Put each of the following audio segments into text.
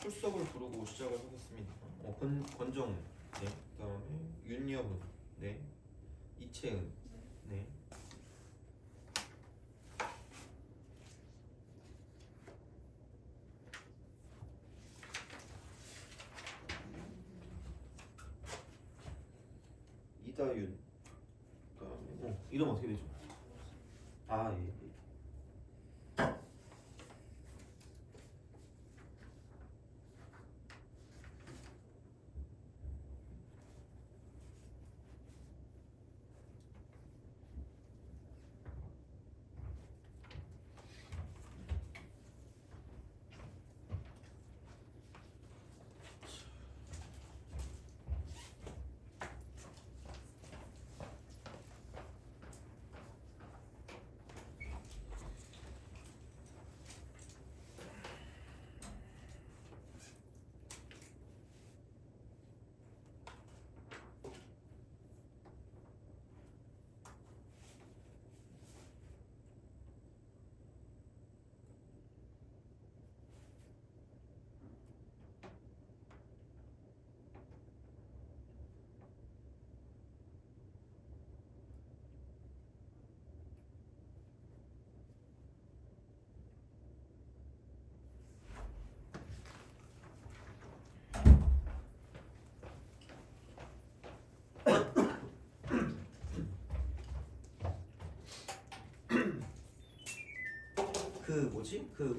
출석을 부르고 시작을 하겠습니다. 권정우, 네. 그다음에 윤여은, 네. 이채은, 네. 이다윤, 그다음에 이름 어떻게 되죠? 아 예.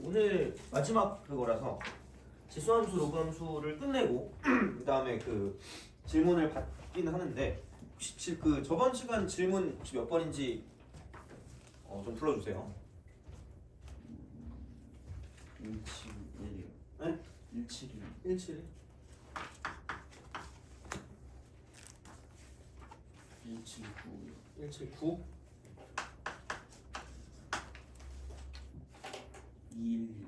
오늘 마지막 그거라서 지수함수, 로그함수를 끝내고 그 다음에 그 질문을 받기는 하는데 혹시 그 저번 시간 질문 혹시 몇 번인지 좀 불러주세요. 171이요. 네? 171. 171. 179요. 179. 211.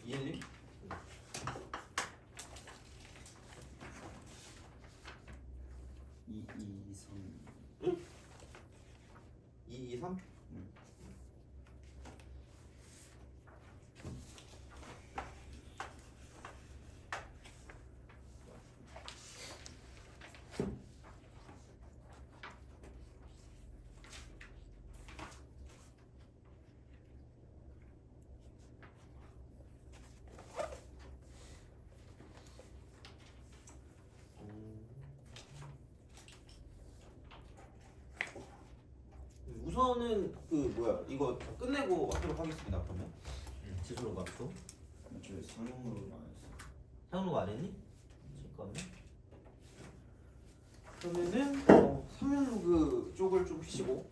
212. 223. 223. 우선은 이거 끝내고 하도록 하겠습니다. 그러면 지수로 감수. 저 상용으로 나왔어요. 상용로 안 했니? 잠깐만. 그러면은 상용로그 쪽을 좀 피시고.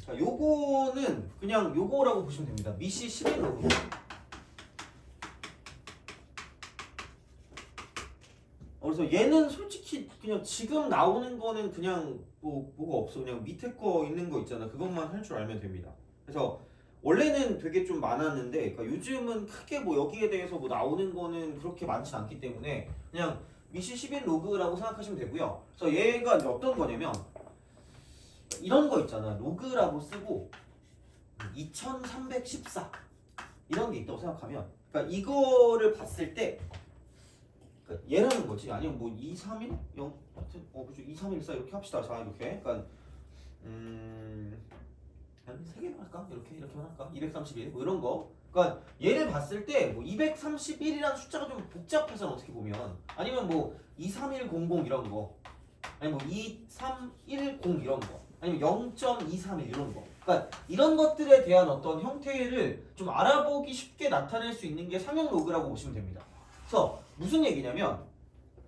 자, 요거는 그냥 요거라고 보시면 됩니다. 미시 11로그. 그래서 얘는 솔직히 그냥 지금 나오는 거는 그냥 뭐가 없어. 그냥 밑에 거 있는 거 있잖아. 그것만 할 줄 알면 됩니다. 그래서 원래는 되게 좀 많았는데 그러니까 요즘은 크게 뭐 여기에 대해서 뭐 나오는 거는 그렇게 많지 않기 때문에 그냥 미시 11 로그라고 생각하시면 되고요. 그래서 얘가 이제 어떤 거냐면 이런 거 있잖아. 로그라고 쓰고 2314 이런 게 있다고 생각하면 그러니까 이거를 봤을 때 그러니까 얘라는 거지. 아니면 뭐 2, 3, 1? 0? 하여튼 그죠. 2, 3, 1, 4 이렇게 합시다. 자, 이렇게. 그러니까 한 3개만 할까? 이렇게만 할까? 231 뭐 이런 거. 그러니까 얘를 봤을 때 뭐 231이라는 숫자가 좀 복잡해서 어떻게 보면 아니면 뭐 23100 이런 거. 아니면 뭐 2310 이런 거. 아니면 0.231 이런 거. 그러니까 이런 것들에 대한 어떤 형태를 좀 알아보기 쉽게 나타낼 수 있는 게 상용 로그라고 보시면 됩니다. 그래서 무슨 얘기냐면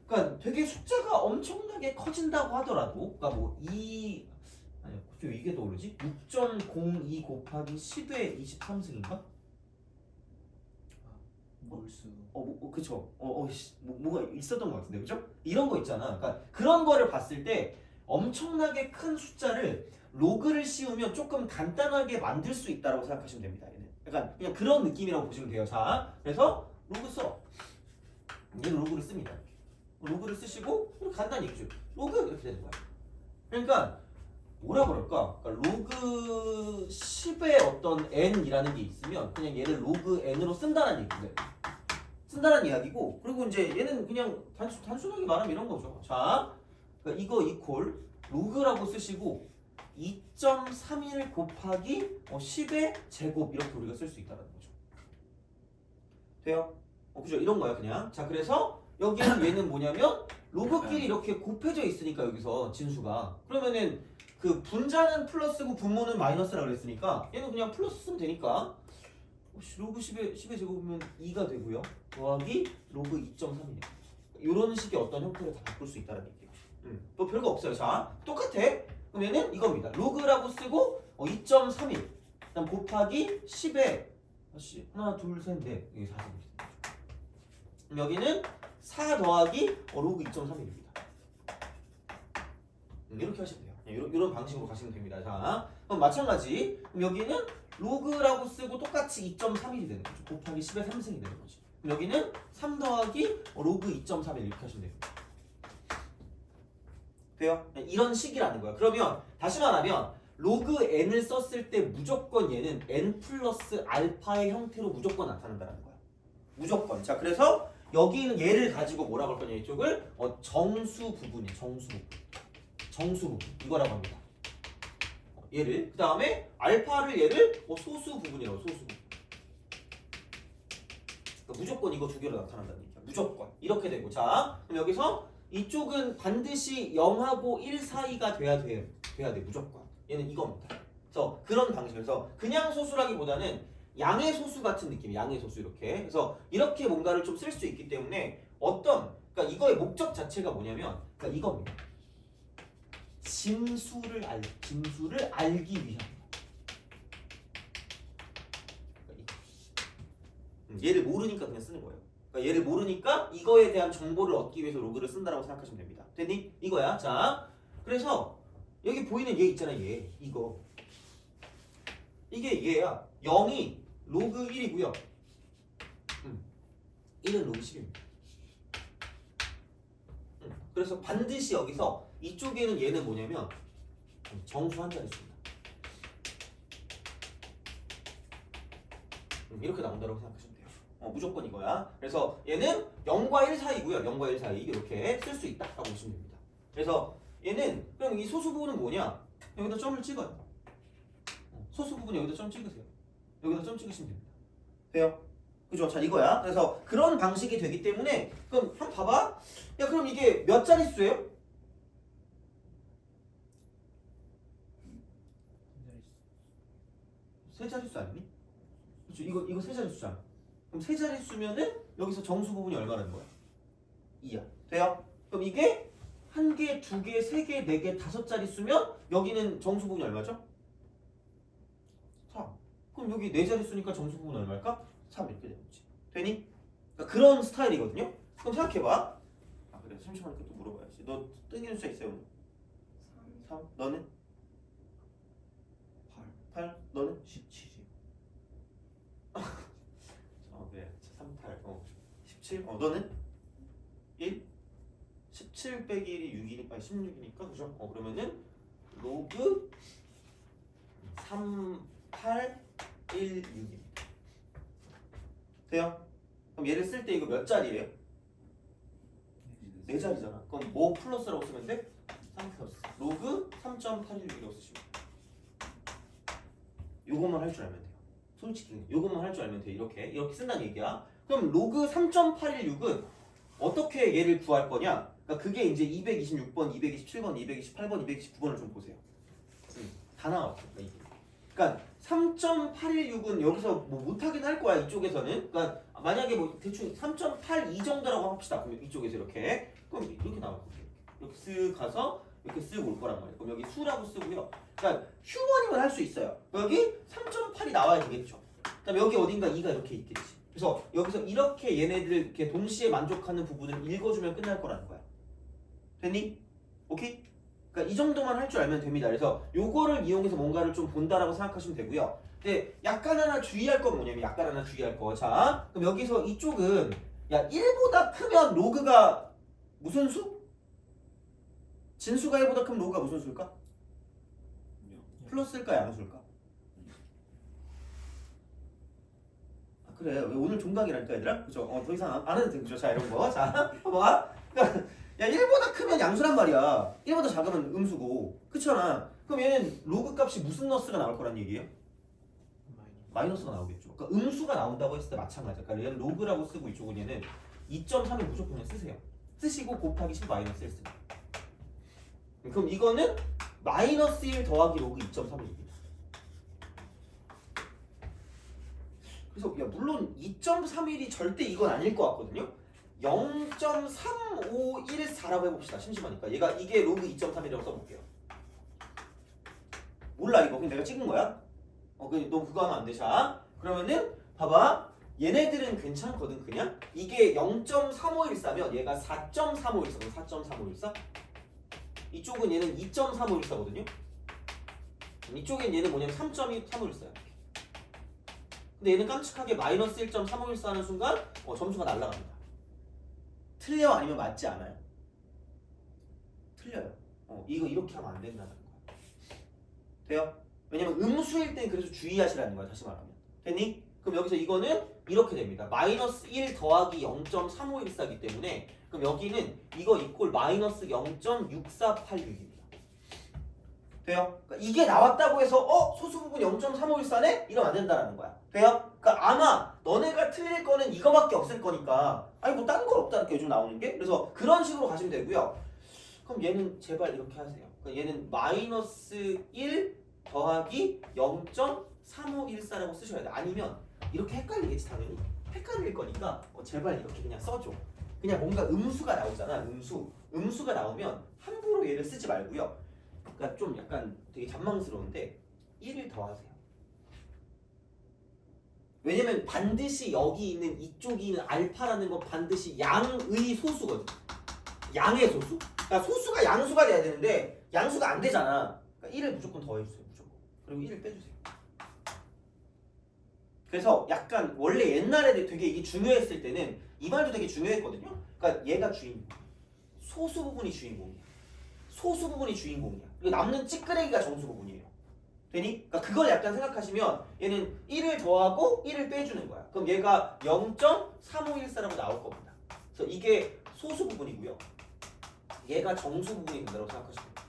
그러니까 되게 숫자가 엄청나게 커진다고 하더라도 그러니까 뭐 아니 이게 더 오르지? 6.02 곱하기 10의 23승인가? 몰수. 그쵸. 뭐가 있었던 것 같은데, 그죠? 이런 거 있잖아. 그러니까 그런 거를 봤을 때 엄청나게 큰 숫자를 로그를 씌우면 조금 간단하게 만들 수 있다고 생각하시면 됩니다. 얘는. 약간 그냥 그런 느낌이라고 보시면 돼요. 자, 그래서 로그 써. 얘는 로그를 씁니다. 로그를 쓰시고 간단히 얘기죠. 로그 이렇게 되는 거야. 그러니까 뭐라 그럴까? 그러니까 로그 10의 어떤 n이라는 게 있으면 그냥 얘를 로그 n으로 쓴다는 얘기인데 쓴다는 이야기고 그리고 이제 얘는 그냥 단순하게 말하면 이런 거죠. 자, 그러니까 이거 이퀄 로그라고 쓰시고 2.31 곱하기 10의 제곱 이렇게 우리가 쓸 수 있다는 거죠. 돼요? 그죠? 이런 거야 그냥. 자, 그래서 여기는 얘는 뭐냐면 로그끼리 이렇게 곱해져 있으니까 여기서 진수가 그러면은 그 분자는 플러스고 분모는 마이너스라 그랬으니까 얘는 그냥 플러스 쓰면 되니까 로그 10의 제곱이면 2가 되고요. 더하기 로그 2.3이네요. 이런 식의 어떤 형태를 다 바꿀 수 있다는 얘기예요. 또 별거 없어요. 자, 똑같아. 그럼 얘는 이겁니다. 로그라고 쓰고 2.31 그다음 곱하기 10에 하나, 둘, 셋, 넷 여기 4제곱이 그럼 여기는 4 더하기 로그 2.3입니다. 이렇게 하시면 돼요. 이런 방식으로 가시면 됩니다. 자, 그럼 마찬가지. 그럼 여기는 로그라고 쓰고 똑같이 2.31이 되는 거죠. 곱하기 10의 3승이 되는 거죠. 그럼 여기는 3 더하기 로그 2.31 이렇게 하시면 됩니다. 돼요? 이런 식이라는 거야. 그러면 다시 말하면 로그 n을 썼을 때 무조건 얘는 n 플러스 알파의 형태로 무조건 나타난다는 거야. 무조건. 자, 그래서 여기는 얘를 가지고 뭐라고 할 거냐 이쪽을 정수 부분이 정수 부분 이거라고 합니다. 얘를 그 다음에 알파를 얘를 소수 부분이라고 소수 부분. 그러니까 무조건 이거 두 개로 나타난다는 얘기야. 무조건 이렇게 되고 자 그럼 여기서 이쪽은 반드시 0하고 1 사이가 돼야 돼 무조건. 얘는 이겁니다. 그래서 그런 방식에서 그냥 소수라기보다는 양의 소수 같은 느낌, 양의 소수 이렇게. 그래서 이렇게 뭔가를 좀 쓸 수 있기 때문에 그러니까 이거의 목적 자체가 뭐냐면 그러니까 이겁니다. 진수를 알기 위함. 얘를 모르니까 그냥 쓰는 거예요. 그러니까 얘를 모르니까 이거에 대한 정보를 얻기 위해서 로그를 쓴다라고 생각하시면 됩니다. 됐니? 이거야. 자, 그래서 여기 보이는 얘 있잖아. 얘 이거 이게 얘야. 0이 로그 1이고요. 1은 로그 10입니다. 그래서 반드시 여기서 이쪽에는 얘는 뭐냐면 정수 한 자릿수입니다. 이렇게 나온다고 생각하시면 돼요. 무조건 이거야. 그래서 얘는 0과 1 사이고요. 0과 1 사이 이렇게 쓸 수 있다라고 보시면 됩니다. 그래서 얘는 그럼 이 소수 부분은 뭐냐? 여기다 점을 찍어요. 소수 부분 여기다 점 찍으세요. 여기다 점 찍으시면 됩니다. 돼요? 그죠? 자, 이거야. 그래서 그런 방식이 되기 때문에 그럼 한번 봐봐. 야, 그럼 이게 몇 자릿수예요? 세 자릿수 아니니? 그렇죠? 이거 세 자릿수잖아. 그럼 세 자릿수면은 여기서 정수 부분이 얼마라는 거야? 2야. 돼요? 그럼 이게 한 개, 두 개, 세 개, 네 개, 다섯 자릿수면 여기는 정수 부분이 얼마죠? 3. 그럼 여기 네 자릿수니까 정수 부분 얼마일까? 3 이렇게 되는 거지. 되니? 그러니까 그런 스타일이거든요. 그럼 생각해봐. 그래 심심하니까 또 물어봐야지. 너 땡기는 숫자 있어요? 3. 너는? 8. 너는? 17이. 그래. 3, 8. 17. 너는? 1. 17 빼기 1이 6이니까 16이니까 그죠? 그러면은 로그 3, 8, 1, 6입니다. 돼요? 그럼 얘를 쓸 때 이거 몇 자리예요? 4자리잖아. 그럼 뭐 플러스라고 쓰면 돼? 3 플러스. 로그 3.816이라고 쓰시면 돼요. 요것만 할 줄 알면 돼요. 솔직히 요것만 할 줄 알면 돼. 이렇게 쓴다는 얘기야. 그럼 로그 3.816은 어떻게 얘를 구할 거냐? 그러니까 그게 이제 226번, 227번, 228번, 229번을 좀 보세요. 다 나왔어. 그러니까 3.816은 여기서 뭐 못하긴 할 거야 이쪽에서는. 그러니까 만약에 뭐 대충 3.82 정도라고 합시다. 그럼 이쪽에서 이렇게 그럼 이렇게 나올 거예요. 이렇게 쓱 가서 이렇게 쓱 올 거란 말이에요. 그럼 여기 수라고 쓰고요. 그러니까 휴먼이면 할 수 있어요. 여기 3.8이 나와야 되겠죠. 그다음 여기 어딘가 2가 이렇게 있겠지. 그래서 여기서 이렇게 얘네들 이렇게 동시에 만족하는 부분을 읽어주면 끝날 거라는 거야. 됐니? 오케이? 그러니까 이 정도만 할 줄 알면 됩니다. 그래서 요거를 이용해서 뭔가를 좀 본다라고 생각하시면 되고요. 근데 약간 하나 주의할 건 뭐냐면 약간 하나 주의할 거. 자, 그럼 여기서 이쪽은 야 1보다 크면 로그가 무슨 수? 진수가 1보다 크면 로그가 무슨 수일까? 플러스일까 양수일까? 아, 그래 오늘 종강이라니까 얘들아 그죠? 더 이상 안 해도 돼 그죠? 자 이런 거 자 봐봐 야 1보다 크면 양수란 말이야 1보다 작으면 음수고 그렇잖아 그럼 얘는 로그 값이 무슨 너스가 나올 거란 얘기예요? 마이너스가 나오겠죠 그러니까 음수가 나온다고 했을 때 마찬가지야 그러니까 얘는 로그라고 쓰고 이쪽은 얘는 2.3을 무조건 그냥 쓰세요 쓰시고 곱하기 10 마이너스 1 씁니다 그럼 이거는 마이너스 1 더하기 로그 2.3입니다 그래서 야 물론 2.31이 절대 이건 아닐 것 같거든요 0.3514라고 해봅시다 심심하니까 얘가 이게 로그 2.3이라고 써볼게요 몰라 이거 그냥 내가 찍은 거야 너 그거 하면 안 돼 자 그러면은 봐봐 얘네들은 괜찮거든 그냥 이게 0.3514면 얘가 4.3514 4.3514 이쪽은 얘는 2.3514거든요 이쪽엔 얘는 뭐냐면 3.3514야 근데 얘는 깜찍하게 마이너스 1.3514 하는 순간 점수가 날아갑니다 틀려 아니면 맞지 않아요? 틀려요 이거 이렇게 하면 안 된다는 거야 돼요? 왜냐면 음수일 땐 그래서 주의하시라는 거야 다시 말하면 됐니? 그럼 여기서 이거는 이렇게 됩니다 마이너스 1 더하기 0.3514이기 때문에 그럼 여기는 이거 이꼴 마이너스 0.6486입니다 돼요? 그러니까 이게 나왔다고 해서 소수 부분 0.3514네? 이러면 안 된다는 거야 돼요? 그러니까 아마 너네가 틀릴 거는 이거밖에 없을 거니까 아니 뭐 다른 건 없다니까 요즘 나오는 게 그래서 그런 식으로 가시면 되고요 그럼 얘는 제발 이렇게 하세요 그러니까 얘는 마이너스 1 더하기 0.3514라고 쓰셔야 돼 아니면 이렇게 헷갈리겠지 당연히 헷갈릴 거니까 제발 이렇게 그냥 써줘 그냥 뭔가 음수가 나오잖아 음수가 나오면 함부로 얘를 쓰지 말고요 그러니까 좀 약간 되게 잔망스러운데 1을 더하세요 왜냐면 반드시 여기 있는 이쪽이 있는 알파라는 건 반드시 양의 소수거든 양의 소수? 그러니까 소수가 양수가 돼야 되는데 양수가 안 되잖아 그러니까 1을 무조건 더해주세요 무조건 그리고 1을 빼주세요 그래서 약간 원래 옛날에 되게 이게 중요했을 때는 이 말도 되게 중요했거든요 그러니까 얘가 주인공 소수 부분이 주인공이야 소수 부분이 주인공이야 그리고 남는 찌끄레기가 정수 부분이에요 되니? 그러니까 그걸 약간 생각하시면 얘는 1을 더하고 1을 빼주는 거야 그럼 얘가 0.3514라고 나올 겁니다 그래서 이게 소수 부분이고요 얘가 정수 부분이 된다고 생각하시면 돼요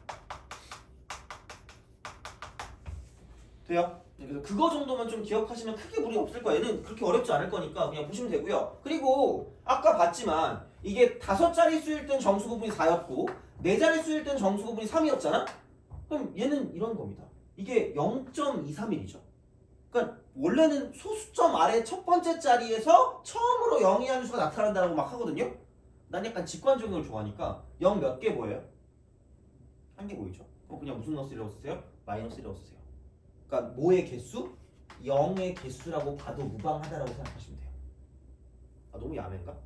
돼요? 그래서 그거 정도만 좀 기억하시면 크게 무리 없을 거야 얘는 그렇게 어렵지 않을 거니까 그냥 보시면 되고요 그리고 아까 봤지만 이게 5자리 수일 땐 정수 부분이 4였고 4자리 수일 땐 정수 부분이 3이었잖아? 그럼 얘는 이런 겁니다 이게 0.231이죠 그러니까 원래는 소수점 아래 첫 번째 자리에서 처음으로 0이 하는 수가 나타난다고 막 하거든요 난 약간 직관적인 걸 좋아하니까 0 몇 개 보여요? 한 개 보이죠? 그냥 무슨 너스라고 쓰세요? 마이너스라고 쓰세요 그러니까 뭐의 개수? 0의 개수라고 봐도 무방하다라고 생각하시면 돼요 너무 야맨가?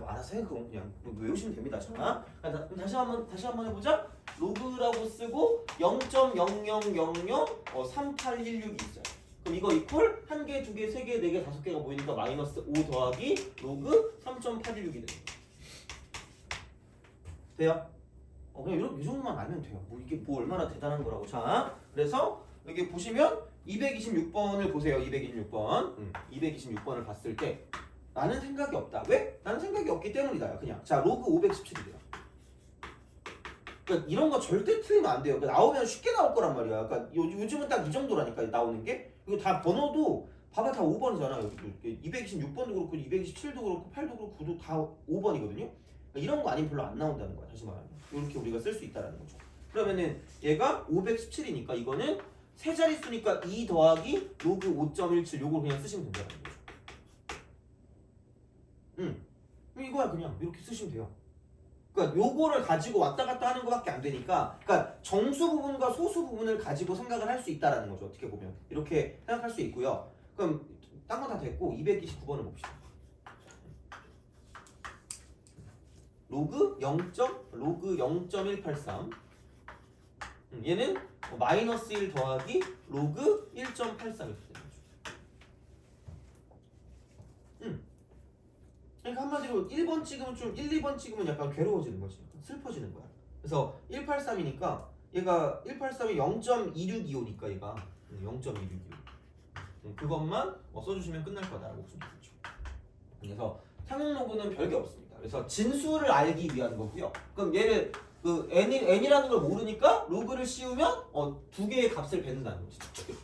뭐 알아서 해 그건 그냥 외우시면 됩니다 자 그럼 다시 한번 해보자 로그라고 쓰고 0.00003816이 있어요 그럼 이거 이퀄 1개, 2개, 3개, 4개, 5개가 모이니까 마이너스 5 더하기 로그 3.816이 돼요 돼요? 그냥 이 정도만 알면 돼요 이게 뭐 얼마나 대단한 거라고 자 그래서 여기 보시면 226번을 보세요 226번 226번을 봤을 때 나는 생각이 없다 왜? 나는 생각이 없기 때문이다 그냥 자 로그 517이래요 그러니까 이런 거 절대 틀리면 안 돼요 그러니까 나오면 쉽게 나올 거란 말이야 그러니까 요즘은 딱 이 정도라니까 나오는 게 이거 다 번호도 봐봐 다 5번이잖아 여기도 226번도 그렇고 227도 그렇고 8도 그렇고 9도 다 5번이거든요 그러니까 이런 거 아니면 별로 안 나온다는 거야 다시 말하면 이렇게 우리가 쓸 수 있다라는 거죠 그러면은 얘가 517이니까 이거는 세 자릿수니까 2 더하기 로그 5.17 요걸 그냥 쓰시면 된다는 거죠 이거야 그냥 이렇게 쓰시면 돼요 그러니까 요거를 가지고 왔다 갔다 하는 거밖에 안 되니까 그러니까 정수 부분과 소수 부분을 가지고 생각을 할 수 있다라는 거죠 어떻게 보면 이렇게 생각할 수 있고요 그럼 딴 건 다 됐고 229번을 봅시다 로그 0.183 얘는 마이너스 1 더하기 로그 1.83 이렇게 되는 거죠 그러니까 한마디로 1번 찍으면 좀 1, 2번 찍으면 약간 괴로워지는 거지 슬퍼지는 거야 그래서 183이니까 얘가 183이 0.2625니까 얘가 0.2625. 그것만 써주시면 끝날 거다라고 보시면 되죠. 그래서 상용 로그는 별게 없습니다. 그래서 진수를 알기 위한 거고요. 그럼 얘를 그 n이라는 걸 모르니까 로그를 씌우면 두 개의 값을 뱉는다는 거지. 이렇게.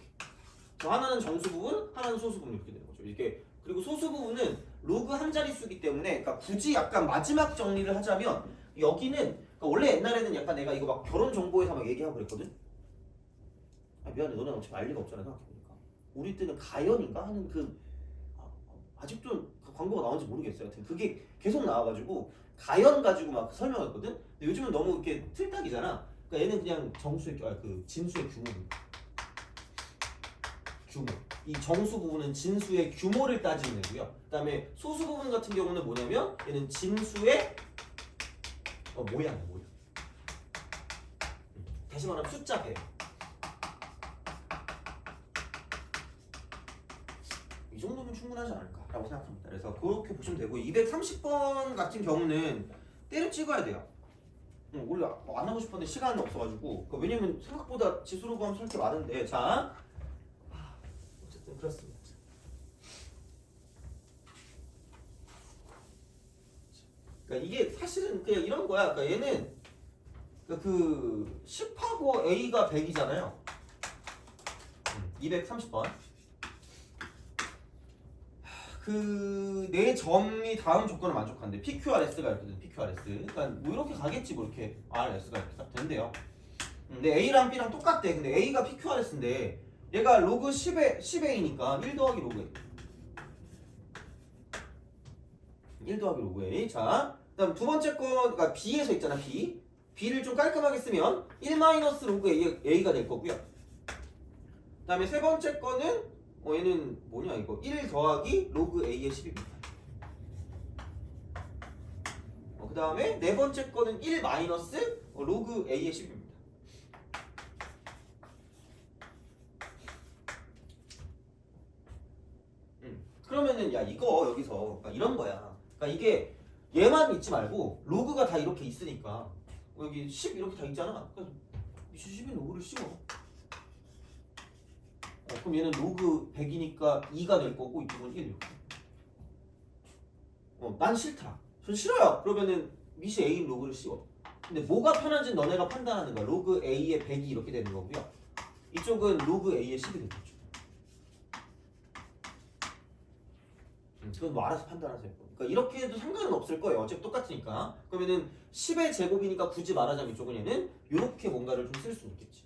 하나는 정수 부분, 하나는 소수 부분 이렇게 되는 거죠. 이렇게. 그리고 소수 부분은 로그 한 자릿수이기 때문에 그러니까 굳이 약간 마지막 정리를 하자면 여기는 그러니까 원래 옛날에는 약간 내가 이거 막 결혼 정보에서 막 얘기하고 그랬거든. 아 미안해 너네 어차피 알 리가 없잖아 생각해보니까. 우리 때는 가연인가 하는 아직도 그 광고가 나온지 모르겠어요. 하여튼 그게 계속 나와가지고 가연 가지고 막 설명했거든. 근데 요즘은 너무 이렇게 틀딱이잖아. 그러니까 얘는 그냥 정수의 그 진수의 규모. 이 정수 부분은 진수의 규모를 따지는 애고요. 그다음에 소수 부분 같은 경우는 뭐냐면 얘는 진수의 모양이야. 다시 말하면 숫자배요. 이 정도면 충분하지 않을까라고 생각합니다. 그래서 그렇게 보시면 되고 230번 같은 경우는 때려 찍어야 돼요. 원래 안 하고 싶었는데 시간이 없어가지고 왜냐면 생각보다 지수로 보면 할 게 많은데 자 어쨌든 그렇습니다. 그러니까 이게 사실은 그냥 이런 거야. 그러니까 얘는 그 10하고 A가 100이잖아요. 230번. 그 네 점이 다음 조건을 만족한대. PQRS가 이렇게 돼. PQRS. 그러니까 뭐 이렇게 가겠지 뭐 이렇게 RS가 이렇게 딱 된대요. 근데 A랑 B랑 똑같대. 근데 A가 PQRS인데 얘가 로그 10A니까 1 더하기 로그 A. 1 더하기 로그 A. 자, 그다음 두 번째 거 그러니까 B에서 있잖아. B를 좀 깔끔하게 쓰면 1 마이너스 로그 A가 될 거고요. 그 다음에 세 번째 거는 얘는 뭐냐 이거 1 더하기 로그 A의 10입니다. 그 다음에 네 번째 거는 1 마이너스 로그 A의 10입니다. 그러면은 야 이거 여기서 그러니까 이런 거야. 그러니까 이게 얘만 있지 말고 로그가 다 이렇게 있으니까 여기 10 이렇게 다 있잖아. 그래서 10인 로그를 씌워. 그럼 얘는 로그 100이니까 2가 될 거고 이쪽은 1 이렇게. 난 싫다. 전 싫어요. 그러면은 미시 A인 로그를 씌워. 근데 뭐가 편한지 너네가 판단하는 거야. 로그 A의 100이 이렇게 되는 거고요. 이쪽은 로그 A의 10이 되는 거죠. 그건 뭐 알아서 판단하세요. 그러니까 이렇게 해도 상관은 없을 거예요. 어차피 똑같으니까. 그러면은 10의 제곱이니까 굳이 말하자면 이쪽은 얘는 이렇게 뭔가를 좀 쓸 수 있겠지.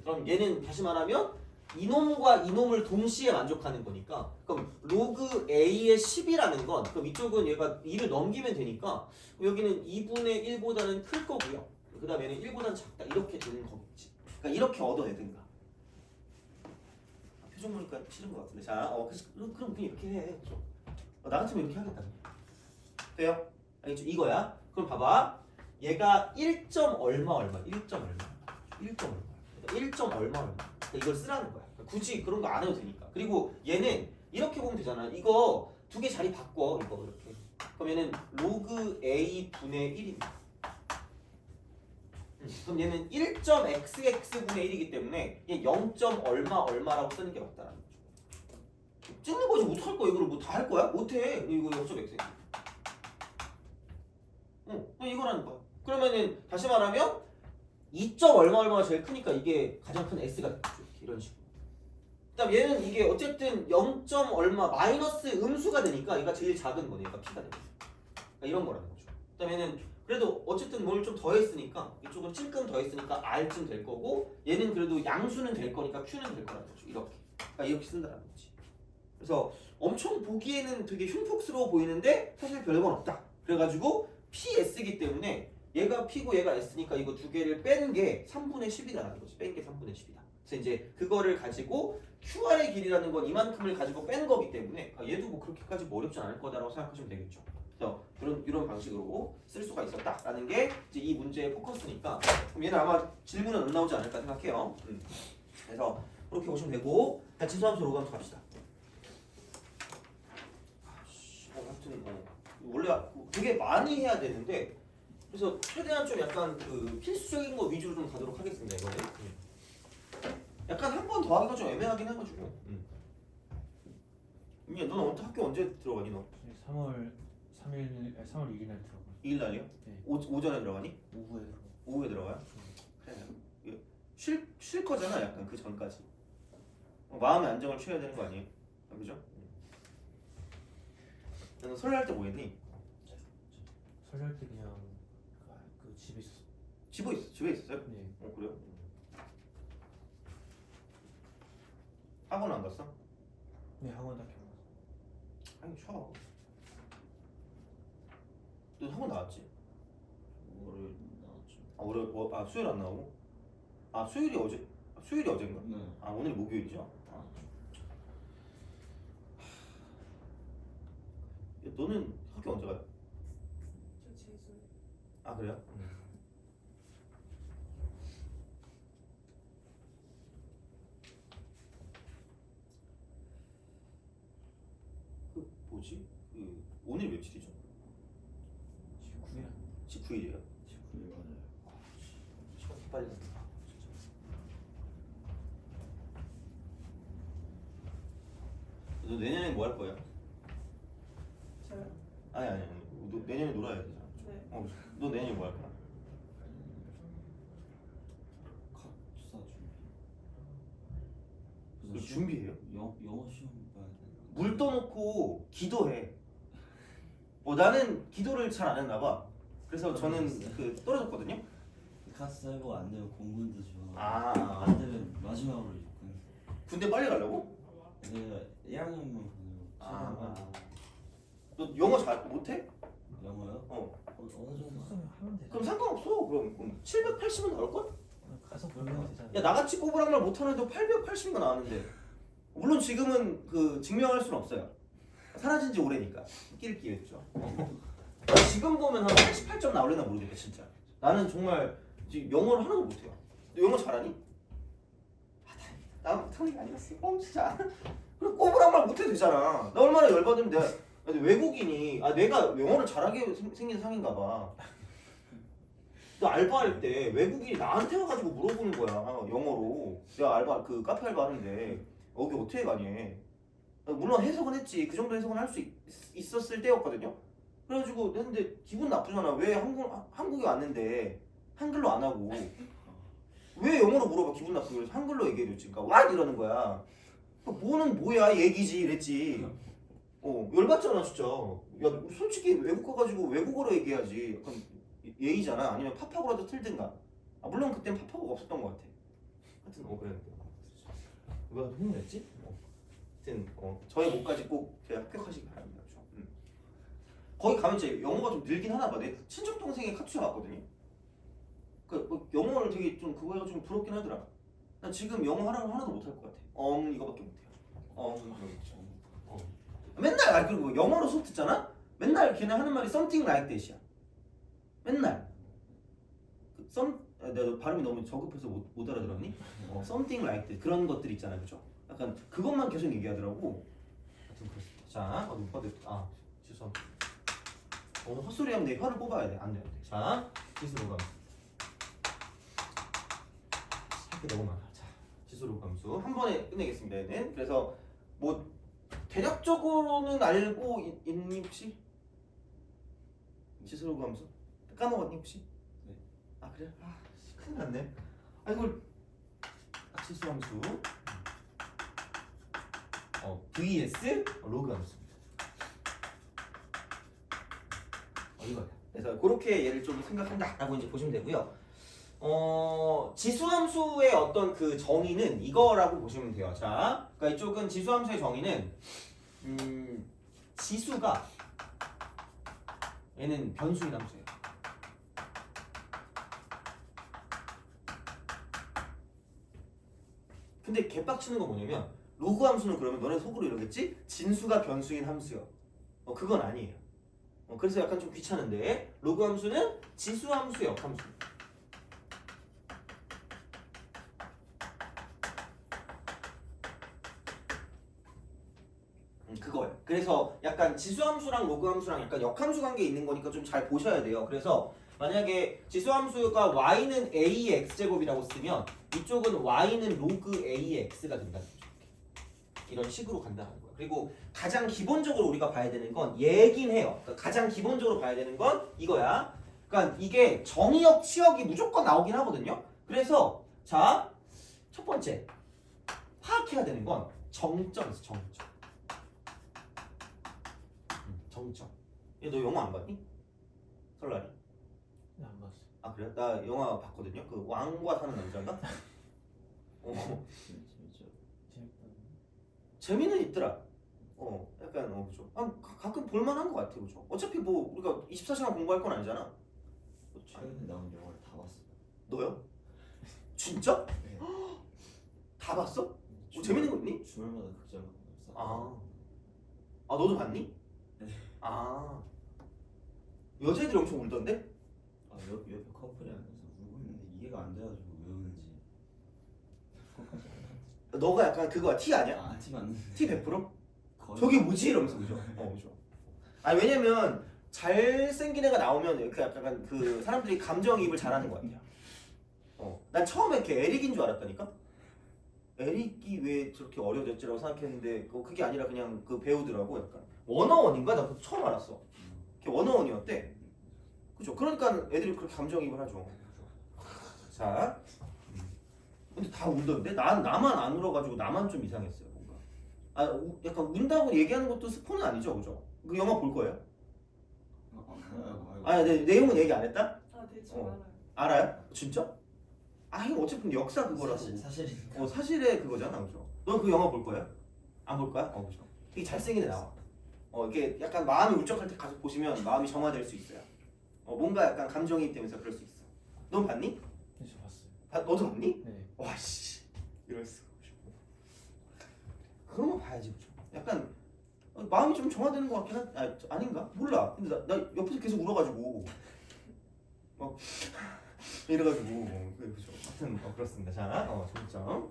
그럼 얘는 다시 말하면 이놈과 이놈을 동시에 만족하는 거니까 그럼 로그 A의 10이라는 건 그럼 이쪽은 얘가 2를 넘기면 되니까 여기는 2분의 1보다는 클 거고요. 그 다음에 얘는 1보다는 작다. 이렇게 되는 거겠지. 그러니까 이렇게 얻어내든가. 표정 보니까 싫은 것 같은데. 자, 그럼 그냥 이렇게 해. 나 같으면 이렇게 하겠다. 돼요? 알겠죠? 이거야. 그럼 봐봐. 얘가 1. 얼마 1. 얼마 이걸 쓰라는 거야. 굳이 그런 거 안 해도 되니까. 그리고 얘는 이렇게 보면 되잖아. 이거 두 개 자리 바꿔. 이거 이렇게. 그럼 얘는 로그 A 분의 1입니다. 그럼 얘는 1.xx분의 1이기 때문에 얘 0. 얼마라고 쓰는 게 맞다라는 거죠. 찍는 거지 못할 거야. 이걸 뭐 다 할 거야? 못해. 이거 0.x. 이거라는 거야. 그러면은 다시 말하면 2. 얼마가 제일 크니까 이게 가장 큰 S가 되겠죠. 이런 식으로. 그다음 얘는 이게 어쨌든 0. 얼마 마이너스 음수가 되니까 얘가 제일 작은 거네. 얘가 P가 되는 거죠. 그러니까 이런 거라는 거죠. 그다음 얘는 그래도 어쨌든 뭘 좀 더했으니까 이쪽은 찔끔 더했으니까 R쯤 될 거고 얘는 그래도 양수는 될 거니까 Q는 될 거라는 거죠. 이렇게. 그러니까 이렇게 쓴다는 거지. 그래서 엄청 보기에는 되게 흉폭스러워 보이는데 사실 별건 없다. 그래가지고 PS이기 때문에 얘가 P고 얘가 S니까 이거 두 개를 뺀 게 3분의 10이다라는 거지. 뺀 게 3분의 10이다. 그래서 이제 그거를 가지고 QR의 길이라는 건 이만큼을 가지고 뺀 거기 때문에 얘도 뭐 그렇게까지 뭐 어렵지 않을 거다라고 생각하시면 되겠죠. 그래서 이런 방식으로 쓸 수가 있었다라는 게 이제 이 문제의 포커스니까 그럼 얘는 아마 질문은 안 나오지 않을까 생각해요. 그래서 그렇게 보시면 되고 진수함수 로그함수 갑시다. 아무튼 원래 되게 많이 해야 되는데 그래서 최대한 좀 약간 그 필수적인 거 위주로 좀 가도록 하겠습니다. 이거는 약간 한 번 더 하기가 좀 애매하긴 해가지고. 민야, 너는 학교 언제 들어가니 너? 3월 3일 3월 1일 날 들어가. 2일 날이요? 네. 오전에 들어가니? 오후에 들어가. 오후에 들어가요? 그래. 쉴 거잖아 약간 그 전까지. 마음의 안정을 취해야 되는 거 아니에요? 그죠? 너 설날 때 뭐 했니? 설날 때 그냥 그 집에 있었어. 집에 있었어요? 네. 그래요? 학원 안 갔어? 네 학원 다녀 왔어. 아니 쉬어. 너 학원 나왔지? 월요일 나왔죠. 수요일 안 나오고? 수요일이 어제? 수요일이 어제인가? 네. 오늘이 목요일이죠? 야, 너는 학교 언제 가요? 저 재수. 그래요? 그 뭐지? 그 오늘 며칠이죠? 19일 19일이에요. 19일 맞아요. 시간 더 빨리 간다. 진짜. 너 내년에 뭐 할 거야? 저요? 아니. 너 내년에 놀아야 되잖아. 네. 너 내년에 뭐 할 거야? 컷사 준비. 너 준비해요? 영어 시험 봐야 돼. 물 떠놓고 기도해. 나는 기도를 잘 안 했나 봐. 그래서 저는 그 떨어졌거든요. 카스 해보고 안 되면 공군도 좋아. 아. 안 되면 마지막으로 육군. 군대 빨리 가려고? 내가 1학년만 보내고 최대한 너 영어 잘 못해? 영어요? 어느 정도 하면 되잖아. 그럼 상관없어. 그럼 780은 나올 걸? 가서 보면 되잖아. 야 나같이 꼬부랑말 못하는 애도 880인가 나왔는데. 물론 지금은 그 증명할 수는 없어요. 사라진 지 오래니까 끼리끼리했죠. 지금 보면 한 88점 나올려나 모르겠다 진짜. 나는 정말 지금 영어를 하나도 못해요. 너 영어 잘하니? 다행이다. 나 못하는 게 아니었어. 진짜. 그리고 꼬부랑말 못해도 되잖아. 나 얼마나 열받으면 내가 외국인이 내가 영어를 잘하게 생긴 상인가 봐. 너 알바할 때 외국인이 나한테 와가지고 물어보는 거야 영어로. 내가 알바 그 카페 알바 하는데 여기 어떻게 가니? 물론 해석은 했지. 그 정도 해석은 할 수 있었을 때였거든요. 그래가지고 했는데 기분 나쁘잖아. 왜 한국에 왔는데 한글로 안 하고 왜 영어로 물어봐 기분 나쁘게. 그래서 한글로 얘기해줬지. 그러니까 와 이러는 거야. 뭐는 뭐야 얘기지 이랬지. 열받잖아 진짜. 야 솔직히 외국 가가지고 외국어로 얘기해야지. 약간 예의잖아. 아니면 파파고라도 틀든가. 물론 그땐 파파고가 없었던 것 같아. 하여튼 그래. 누가 흥분했지? 하여튼 저희 목까지 꼭 합격하시기 바랍니다. 거기 가면 진짜 영어가 좀 늘긴 하나 봐. 내 친척 동생이 카투샤 왔거든요. 영어를 되게 좀 그거가 좀 부럽긴 하더라. 난 지금 영어 하나도 못할 것 같아. 이거밖에 못해요. 맨날 그리고 영어로 수업 듣잖아. 맨날 걔네 하는 말이 something like that이야. 맨날. 내가 발음이 너무 저급해서 못 알아들었니? something like that 그런 것들 있잖아요, 그죠? 약간 그것만 계속 얘기하더라고. 하여튼 그렇습니다. 자, 누가 됐다. 죄송합니다. 오늘 헛소리하면 내 혀를 뽑아야 돼. 안 돼. 자, 지수로 감수. 할 게 너무 많아. 자, 지수로 감수 한 번에 끝내겠습니다. 얘는. 그래서 뭐 대략적으로는 알고 있니 혹시? 지수로 감수 까먹었니 혹시? 네. 그래? 큰일 났네. 이걸 지수 함수 vs 로그 함수입니다. 이거야. 그래서 그렇게 얘를 좀 생각한다라고 이제 보시면 되고요. 지수 함수의 어떤 그 정의는 이거라고 보시면 돼요. 자, 그러니까 이쪽은 지수 함수의 정의는 지수가 얘는 변수인 함수예요. 근데 개빡치는 건 뭐냐면 로그 함수는 그러면 너네 속으로 이러겠지? 진수가 변수인 함수요. 그건 아니에요. 그래서 약간 좀 귀찮은데 로그 함수는 지수 함수의 역함수. 그거예요. 그래서 약간 지수 함수랑 로그 함수랑 약간 역함수 관계 있는 거니까 좀 잘 보셔야 돼요. 그래서 만약에 지수함수가 y는 a의 x제곱이라고 쓰면 이쪽은 y는 로그 a의 x가 된다는 거죠. 이런 식으로 간다는 거예요. 그리고 가장 기본적으로 우리가 봐야 되는 건 얘긴 해요. 그러니까 가장 기본적으로 봐야 되는 건 이거야. 그러니까 이게 정의역, 치역이 무조건 나오긴 하거든요. 그래서 자, 첫 번째 파악해야 되는 건 정점이지, 정점. 정점. 얘 너 영화 안 봤니? 설날이? 안 봤어. 아 그래? 나 영화 봤거든요. 그 왕과 사는 남자인가? 재밌죠. 재밌다. 재미는 있더라. 약간 그죠. 가끔 볼만한 것 같아, 그죠. 어차피 뭐 우리가 24시간 공부할 건 아니잖아. 그렇지. 최근에 나온 영화를 다 봤어요. 너요? 진짜? 네. 다 봤어? 재밌는 거 있니? 주말마다 극장 가서. 너도 봤니? 네. 여자애들이 엄청 울던데? 옆에 커플이 앉아서 울고 있는데 이해가 안 돼가지고 왜 우는지. 너가 약간 그거야, T 아니야? 티 맞는데. T 100%? 거의 저게 뭐지? 이러면서 그죠? 그죠. 아니 왜냐면 잘생긴 애가 나오면 이렇게 약간 그 사람들이 감정이입을 잘하는 것 같아요. 난 처음에 이렇게 에릭인 줄 알았다니까? 에릭이 왜 저렇게 어려졌지라고 생각했는데 그게 아니라 그냥 그 배우더라고. 약간 워너원인가? 나 그거 처음 알았어. 걔 워너원이었대. 그죠? 그러니까 애들이 그렇게 감정이입을 하죠. 자, 근데 다 울던데? 나만 안 울어가지고 나만 좀 이상했어요. 뭔가. 약간 운다고 얘기하는 것도 스포는 아니죠, 그죠? 그 영화 볼 거예요? 네, 내용은 얘기 안 했다? 대충 어. 알아요. 알아요? 진짜? 이거 어차피 역사 그거라서. 사실이니까. 사실의 그거잖아, 그죠? 넌 그 영화 볼 거야? 안 볼 거야? 그죠? 되게 잘생긴 애 나와. 이렇게 약간 마음이 울적할 때 가서 보시면 마음이 정화될 수 있어요. 뭔가 약간 감정이입되면서 그럴 수 있어. 넌 봤니? 네, 저 봤어요. 너도 봤니? 네. 와 씨, 이럴 수가. 그런 거 봐야지, 그죠? 약간 마음이 좀 정화되는 것 같긴 아닌가? 몰라. 근데 나 옆에서 계속 울어가지고 막 이래가지고 그죠? 하여튼 그렇습니다. 자, 점점.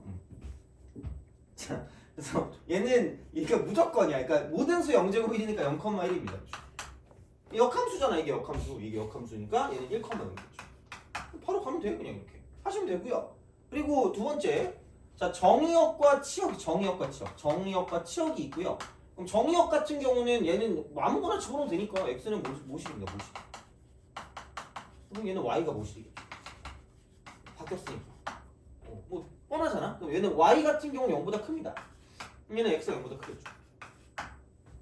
자, 그래서 얘는 이게 무조건이야. 그러니까 모든 수 0제곱이니까 0,1입니다. 역함수잖아. 이게 역함수니까 얘는 1,0이죠. 바로 가면 돼. 그냥 이렇게 하시면 되고요. 그리고 두 번째, 자 정의역과 치역, 정의역과 치역이 있고요. 그럼 정의역 같은 경우는 얘는 아무거나 집어넣으면 되니까 x는 모실입니다. 모실. 그럼 얘는 y가 모실이겠죠. 바뀌었으니까. 뭐 뻔하잖아. 그럼 얘는 y 같은 경우는 0보다 큽니다. 그럼 얘는 x가 0보다 크겠죠.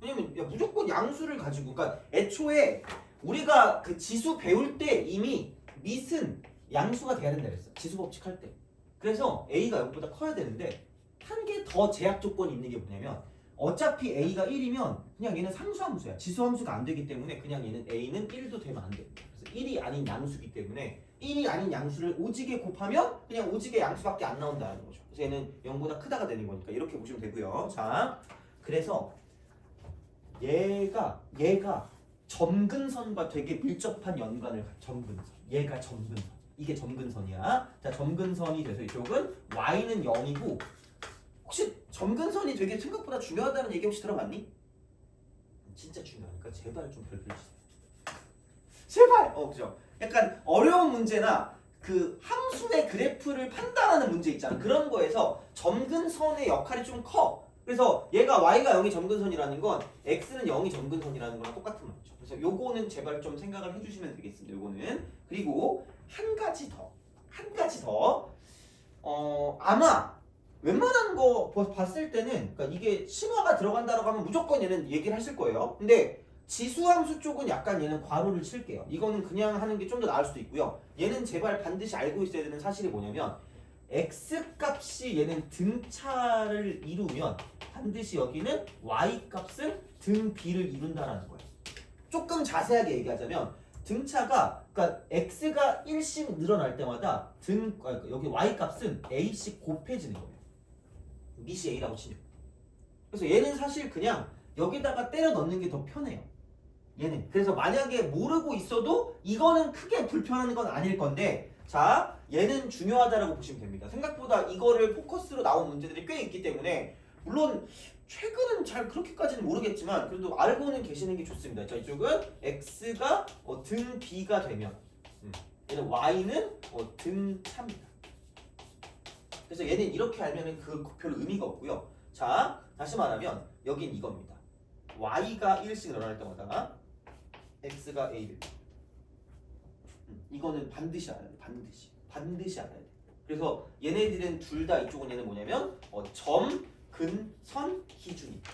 왜냐면 무조건 양수를 가지고, 그러니까 애초에 우리가 그 지수 배울 때 이미 밑은 양수가 돼야 된다 그랬어. 지수 법칙 할 때. 그래서 a가 0보다 커야 되는데 한 개 더 제약 조건이 있는 게 뭐냐면 어차피 a가 1이면 그냥 얘는 상수함수야. 지수함수가 안 되기 때문에 그냥 얘는 a는 1도 되면 안 돼. 그래서 1이 아닌 양수기 때문에 1이 아닌 양수를 오지게 곱하면 그냥 오지게 양수밖에 안 나온다는 거죠. 그래서 얘는 0보다 크다가 되는 거니까 이렇게 보시면 되고요. 자, 그래서 얘가 점근선과 되게 밀접한 연관을 점근선. 얘가 점근선. 이게 점근선이야. 자, 점근선이 돼서 이쪽은 y는 0이고, 혹시 점근선이 되게 생각보다 중요하다는 얘기 혹시 들어봤니? 진짜 중요하니까 제발 좀 별표 주세요. 제발. 그죠? 약간 어려운 문제나 그 함수의 그래프를 판단하는 문제 있잖아. 그런 거에서 점근선의 역할이 좀 커. 그래서 얘가 y가 0이 점근선이라는 건 x는 0이 점근선이라는 거랑 똑같은 말이죠. 그래서 요거는 제발 좀 생각을 해주시면 되겠습니다. 요거는. 그리고 한 가지 더. 아마 웬만한 거 봤을 때는, 그러니까 이게 심화가 들어간다라고 하면 무조건 얘는 얘기를 하실 거예요. 근데 지수함수 쪽은 약간 얘는 괄호를 칠게요. 이거는 그냥 하는 게 좀 더 나을 수도 있고요. 얘는 제발 반드시 알고 있어야 되는 사실이 뭐냐면 x값이 얘는 등차를 이루면 반드시 여기는 y값은 등 b를 이룬다라는 거예요. 조금 자세하게 얘기하자면 등차가, 그러니까 x가 1씩 늘어날 때마다 여기 y값은 a씩 곱해지는 거예요. 밑이 a라고 치죠. 그래서 얘는 사실 그냥 여기다가 때려 넣는 게 더 편해요. 얘는. 그래서 만약에 모르고 있어도 이거는 크게 불편한 건 아닐 건데, 자, 얘는 중요하다라고 보시면 됩니다. 생각보다 이거를 포커스로 나온 문제들이 꽤 있기 때문에, 물론 최근은 잘 그렇게까지는 모르겠지만 그래도 알고는 계시는 게 좋습니다. 자, 이쪽은 x가 등 b가 되면 얘는 y는 등차입니다. 그래서 얘는 이렇게 알면은 그 별로 의미가 없고요. 자, 다시 말하면 여긴 이겁니다. y가 1씩 늘어날 때마다 x가 a를 이거는 반드시 알아야 돼. 반드시 알아야 돼. 그래서 얘네들은 둘 다 이쪽은 얘는 뭐냐면 점, 근, 선 기준이다.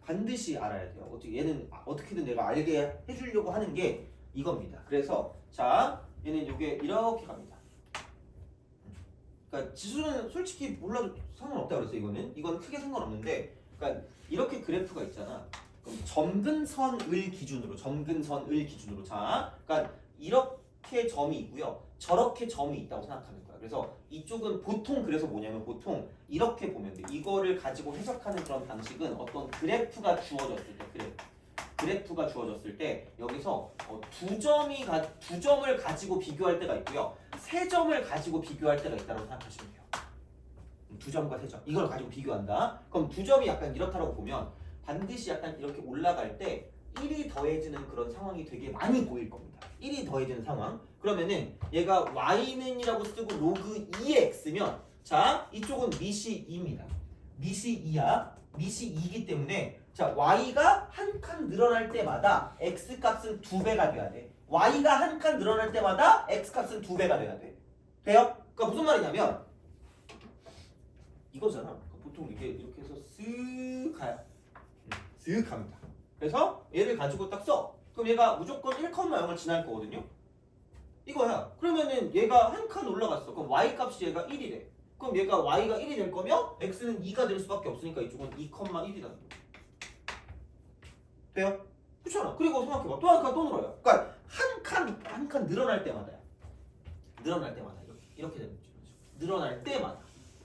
반드시 알아야 돼요. 어떻게 얘는 어떻게든 내가 알게 해주려고 하는 게 이겁니다. 그래서 자 얘는 이게 이렇게 갑니다. 그러니까 지수는 솔직히 몰라도 상관없다 그랬어. 이거는 크게 상관없는데, 그러니까 이렇게 그래프가 있잖아. 그럼 점근선을 기준으로 자, 그러니까 이렇게 점이 있고요, 저렇게 점이 있다고 생각하는 거야. 그래서 이쪽은 보통 그래서 뭐냐면 보통 이렇게 보면 돼. 이거를 가지고 해석하는 그런 방식은 어떤 그래프가 주어졌을 때 그래프가 주어졌을 때 여기서 두 점을 가지고 비교할 때가 있고요, 세 점을 가지고 비교할 때가 있다고 생각하시면 돼요. 두 점과 세 점 이걸 가지고 비교한다. 그럼 두 점이 약간 이렇다라고 보면 반드시 약간 이렇게 올라갈 때 1이 더해지는 그런 상황이 되게 많이 보일 겁니다. 1이 더해지는 상황. 그러면은 얘가 y는이라고 쓰고 로그 2의 x면 자 이쪽은 미시 2입니다. 미시 2야. 미시 2이기 때문에 자 y가 한 칸 늘어날 때마다 x 값은 2배가 돼야 돼. y가 한 칸 늘어날 때마다 x 값은 2배가 돼야 돼. 돼요? 그러니까 무슨 말이냐면 이거잖아. 보통 이렇게 해서 쓱 가요. 쓱 갑니다. 그래서 얘를 가지고 딱 써. 그럼 얘가 무조건 1,0을 지날 거거든요. 이거야. 그러면은 얘가 한 칸 올라갔어. 그럼 y 값이 얘가 1이래. 그럼 얘가 y가 1이 될 거면 x는 2가 될 수밖에 없으니까 이쪽은 2,1이라는 거. 돼요? 그렇잖아. 그리고 생각해봐. 또 한 칸 또 늘어요. 그러니까 한 칸 늘어날 때마다야. 이렇게 되는 거죠. 늘어날 때마다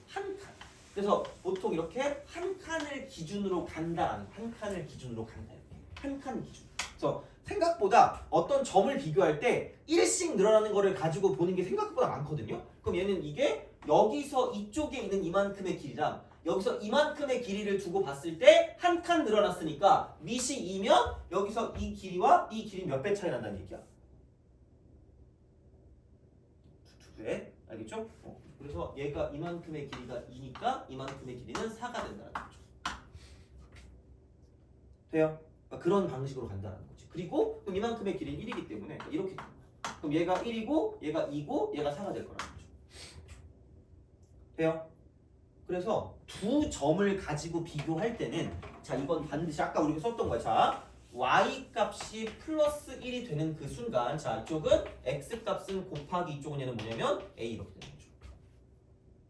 한 칸. 그래서 보통 이렇게 한 칸을 기준으로 간다. 한 칸 기준. 그래서 생각보다 어떤 점을 비교할 때 1씩 늘어나는 거를 가지고 보는 게 생각보다 많거든요. 그럼 얘는 이게 여기서 이쪽에 있는 이만큼의 길이랑 여기서 이만큼의 길이를 두고 봤을 때 한 칸 늘어났으니까 미시 2면 여기서 이 길이와 이 길이 몇 배 차이 난다는 얘기야. 2배. 알겠죠? 그래서 얘가 이만큼의 길이가 2니까 이만큼의 길이는 4가 된다는 거죠. 돼요? 그러니까 그런 방식으로 간다는 거지. 그리고 그럼 이만큼의 길이는 1이기 때문에 이렇게 되는 거야. 그럼 얘가 1이고 얘가 2고 얘가 4가 될 거라는 거죠. 돼요? 그래서 두 점을 가지고 비교할 때는 자 이건 반드시 아까 우리가 썼던 거야. 자 y 값이 플러스 1이 되는 그 순간 자 이쪽은 x 값은 곱하기 이쪽은 얘는 뭐냐면 a 이렇게 되는 거죠.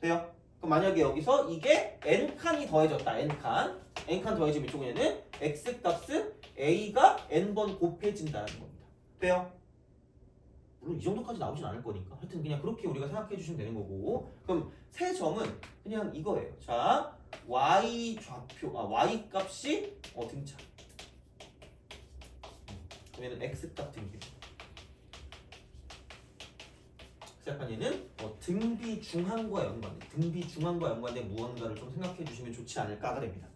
돼요? 그럼 만약에 여기서 이게 n칸이 더해졌다. n칸 더해지면 이쪽은 얘는 x 값은 a가 n번 곱해진다는 겁니다. 돼요? 물론 이 정도까지 나오진 않을 거니까 하여튼 그냥 그렇게 우리가 생각해 주시면 되는 거고, 그럼 세 점은 그냥 이거예요. 자 y 좌표 y 값이 등차. 그러면 x 값 등비. 약간 얘는 등비 중앙과 연관된 무언가를 좀 생각해 주시면 좋지 않을까가 됩니다.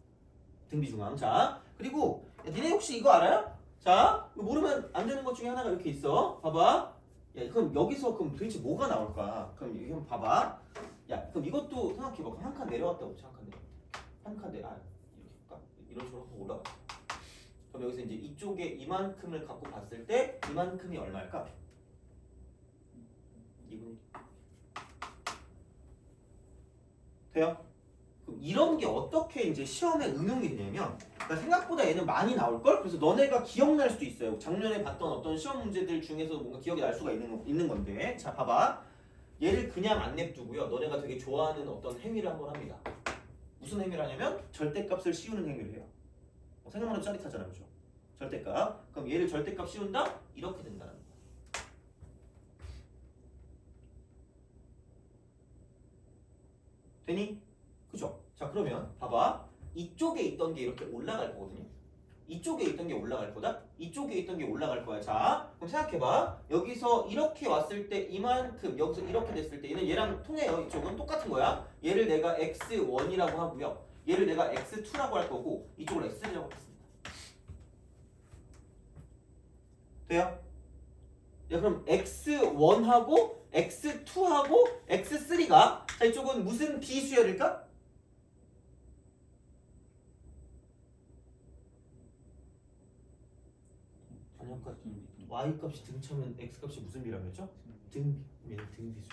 등비 중앙. 자 그리고 니네 혹시 이거 알아요? 자 이거 모르면 안 되는 것 중에 하나가 이렇게 있어. 봐봐. 야 그럼 여기서 그럼 도대체 뭐가 나올까? 그럼 여기 한번 봐봐. 야 그럼 이것도 생각해봐. 한 칸 내려왔다고 한 칸 이렇게 할까? 이런 식으로 한번 올라갔어. 그럼 여기서 이제 이쪽에 이만큼을 갖고 봤을 때 이만큼이 얼마일까? 2분의 돼요? 그럼 이런 게 어떻게 이제 시험에 응용이 되냐면, 그러니까 생각보다 얘는 많이 나올걸? 그래서 너네가 기억날 수도 있어요. 작년에 봤던 어떤 시험 문제들 중에서 뭔가 기억이 날 수가 있는 건데, 자 봐봐. 얘를 그냥 안 냅두고요. 너네가 되게 좋아하는 어떤 행위를 한번 합니다. 무슨 행위를 하냐면 절대값을 씌우는 행위를 해요. 생각만 해도 짜릿하잖아요, 그죠? 절대값. 그럼 얘를 절대값 씌운다? 이렇게 된다는 거야. 되니? 그죠? 자 그러면 봐봐. 이쪽에 있던 게 이렇게 올라갈 거거든요. 이쪽에 있던 게 올라갈 거다. 이쪽에 있던 게 올라갈 거야. 자 그럼 생각해봐. 여기서 이렇게 왔을 때 이만큼, 여기서 이렇게 됐을 때 얘는 얘랑 통해요. 이쪽은 똑같은 거야. 얘를 내가 x1이라고 하고요, 얘를 내가 x2라고 할 거고 이쪽을 x라고 했습니다. 돼요? 야 그럼 x1하고 x2하고 x3가 자 이쪽은 무슨 비수열일까? 전역값 y 값이 등차면 x 값이 무슨 비라고 했죠? 등비. 얘는 등비수.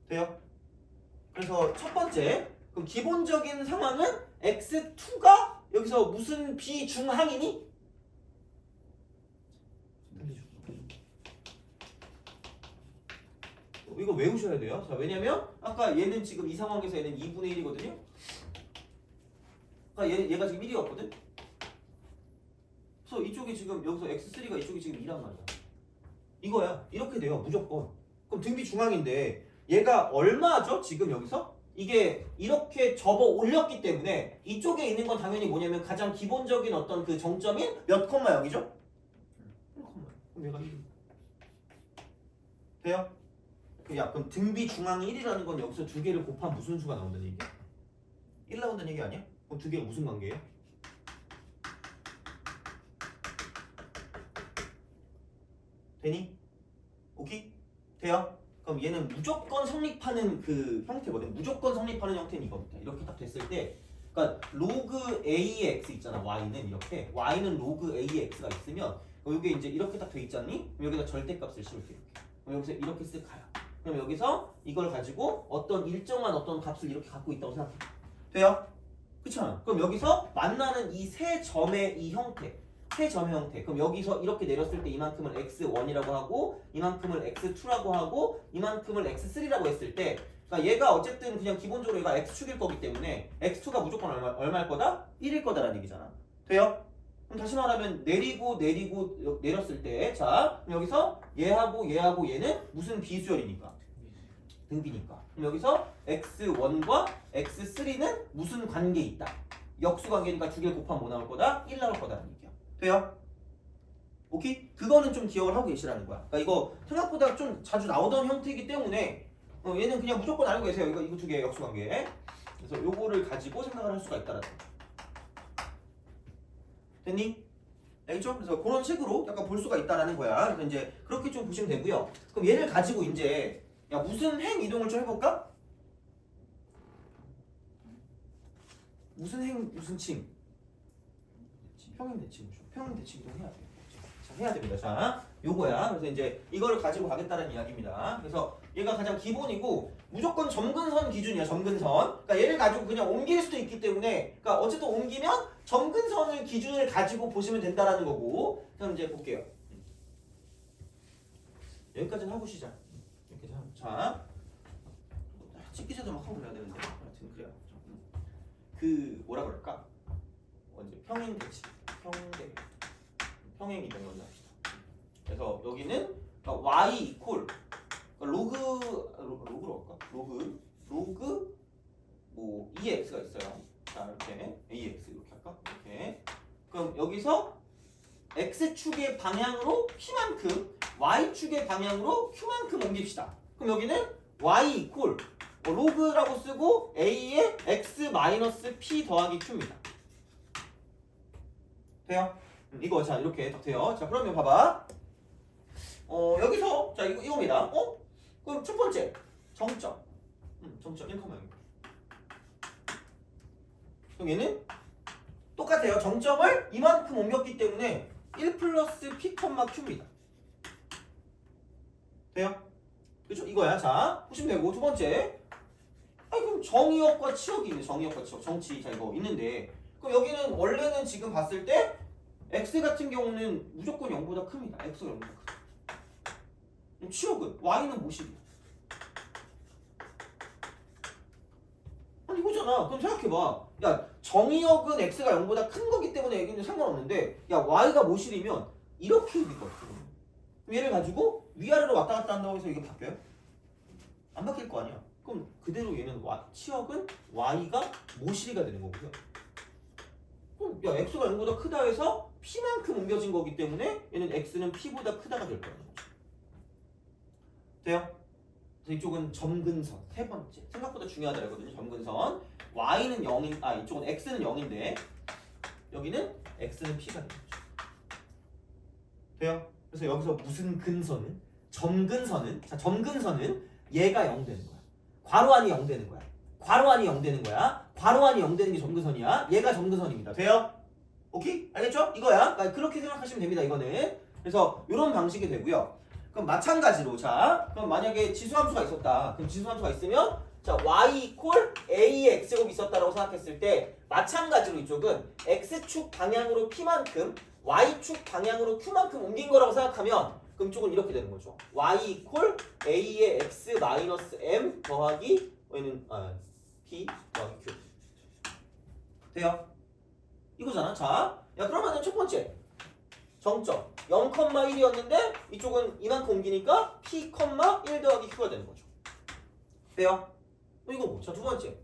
돼요? 그래서 첫 번째 그럼 기본적인 상황은 x2가 여기서 무슨 비중항이니? 이거 외우셔야 돼요. 자, 왜냐면 아까 얘는 지금 이 상황에서 얘는 2분의 1이거든요. 그러니까 얘가 지금 1이었거든. 그래서 이쪽이 지금 여기서 x3가 이쪽이 지금 2란 말이야. 이거야. 이렇게 돼요. 무조건. 그럼 등비 중앙인데 얘가 얼마죠? 지금 여기서? 이게 이렇게 접어 올렸기 때문에 이쪽에 있는 건 당연히 뭐냐면 가장 기본적인 어떤 그 정점인 몇 콤마 0이죠? 1콤마. 그럼 얘가 1. 돼요? 그럼 등비 중앙이 1이라는 건 여기서 두 개를 곱하면 무슨 수가 나온다는 얘기야? 1 나온다는 얘기 아니야? 그럼 두 개가 무슨 관계예요? 되니? 오케이? 돼요? 그럼 얘는 무조건 성립하는 그 형태거든. 무조건 성립하는 형태는 이겁니다. 이렇게 딱 됐을 때 그러니까 로그 AX 있잖아. Y는 이렇게 Y는 로그 AX가 있으면 여기 이제 이렇게 딱 돼 있잖니? 그럼 여기다 절대값을 씌울게. 그럼 여기서 이렇게 쓱 가요. 그럼 여기서 이걸 가지고 어떤 일정한 어떤 값을 이렇게 갖고 있다고 생각해. 돼요? 그렇잖아. 그럼 여기서 만나는 이 세 점의 이 형태, 세 점의 형태. 그럼 여기서 이렇게 내렸을 때 이만큼을 x1이라고 하고, 이만큼을 x2라고 하고, 이만큼을 x3라고 했을 때, 그러니까 얘가 어쨌든 그냥 기본적으로 얘가 x축일 거기 때문에 x2가 무조건 얼마일 거다? 1일 거다라는 얘기잖아. 돼요? 그럼 다시 말하면 내리고 내렸을 때, 자 그럼 여기서 얘하고 얘는 무슨 비수열이니까? 등비니까. 그럼 여기서 x1과 x3는 무슨 관계 있다? 역수 관계니까 두 개 곱하면 뭐 나올 거다? 1 나올 거다라는 얘기야. 돼요? 오케이? 그거는 좀 기억을 하고 계시라는 거야. 그러니까 이거 생각보다 좀 자주 나오던 형태이기 때문에 얘는 그냥 무조건 알고 계세요. 이거 두 개 역수 관계. 그래서 요거를 가지고 생각을 할 수가 있다라는 거야. 됐니? 알겠죠? 그래서 그런 식으로 약간 볼 수가 있다라는 거야. 그래서 이제 그렇게 좀 보시면 되고요. 그럼 얘를 가지고 이제 야 무슨 행 이동을 좀 해볼까? 무슨 행 무슨 칭? 평행 대칭. 평행 대칭 이동 해야 돼. 자 해야 됩니다. 자 요거야. 그래서 이제 이거를 가지고 가겠다는 이야기입니다. 그래서 얘가 가장 기본이고 무조건 점근선 기준이야. 점근선. 그러니까 얘를 가지고 그냥 옮길 수도 있기 때문에 그러니까 어쨌든 옮기면 점근선을 기준을 가지고 보시면 된다라는 거고. 그럼 이제 볼게요. 여기까지는 하고 시작. 이렇게 자 찍기 전에 막 하고 그래야 되는데 하여튼 그래요. 그 뭐라 그럴까? 언제 평행 대칭, 평행 이동을 먼저 합시다. 그래서 여기는 그러니까 y 이퀄 로그로 할까? 로그 뭐 EX가 있어요. 자 이렇게 AX 이렇게 할까? 이렇게. 그럼 여기서 X축의 방향으로 P만큼 Y축의 방향으로 Q만큼 옮깁시다. 그럼 여기는 Y 이퀄 로그라고 쓰고 A에 X 마이너스 P 더하기 Q입니다. 돼요? 이거 자 이렇게 딱 돼요. 자 그러면 봐봐. 여기서 자 이겁니다. 그럼 첫 번째 정점. 정점 1,0. 그럼 얘는 똑같아요. 정점을 이만큼 옮겼기 때문에 1 플러스 P, Q입니다. 돼요? 그렇죠? 이거야. 자 보시면 되고 두 번째. 그럼 정의역과 치역이 있네. 정의역과 치역. 정치 자 이거 있는데 그럼 여기는 원래는 지금 봤을 때 x 같은 경우는 무조건 0보다 큽니다. x가 0보다 크다. 그럼 치역은 y는 뭐식이야? 아니 이거잖아. 그럼 생각해봐. 야 정의역은 x가 0보다 큰 거기 때문에 여기는 상관없는데 야 y가 모실이면 이렇게 될 것 같아. 그럼 얘를 가지고 위아래로 왔다 갔다 한다고 해서 이게 바뀌어요? 안 바뀔 거 아니야. 그럼 그대로 얘는 치역은 y가 모실이가 되는 거고요. 그럼 야 x가 0보다 크다 해서 p만큼 옮겨진 거기 때문에 얘는 x는 p보다 크다가 될 거라는 거죠. 돼요? 그래서 이쪽은 점근선 세 번째 생각보다 중요하다 이거든요. 점근선 y는 0인 이쪽은 x는 0인데 여기는 x는 p가 되는 거죠. 돼요? 그래서 여기서 무슨 근선은 점근선은 자 점근선은 얘가 0 되는 거야. 괄호 안이 0 되는 거야. 괄호 안이 0 되는 거야. 괄호 안이 0 되는 게 점근선이야. 얘가 점근선입니다. 돼요? 오케이? 알겠죠? 이거야. 그러니까 그렇게 생각하시면 됩니다. 이거는. 그래서 이런 방식이 되고요. 그럼 마찬가지로 자 그럼 만약에 지수함수가 있었다. 그럼 지수함수가 있으면 자 y 이퀄 a의 x제곱이 있었다라고 생각했을 때 마찬가지로 이쪽은 x축 방향으로 p만큼 y축 방향으로 q만큼 옮긴 거라고 생각하면 그럼 이쪽은 이렇게 되는 거죠. y 이퀄 a의 x 마이너스 m 더하기 y는 p 더하기 q 돼요? 이거잖아. 자, 야 그러면은 첫 번째 정점 0,1이었는데 이쪽은 이만큼 옮기니까 p, 1 더하기 q가 되는 거죠. 돼요? 이거 뭐? 자, 두 번째.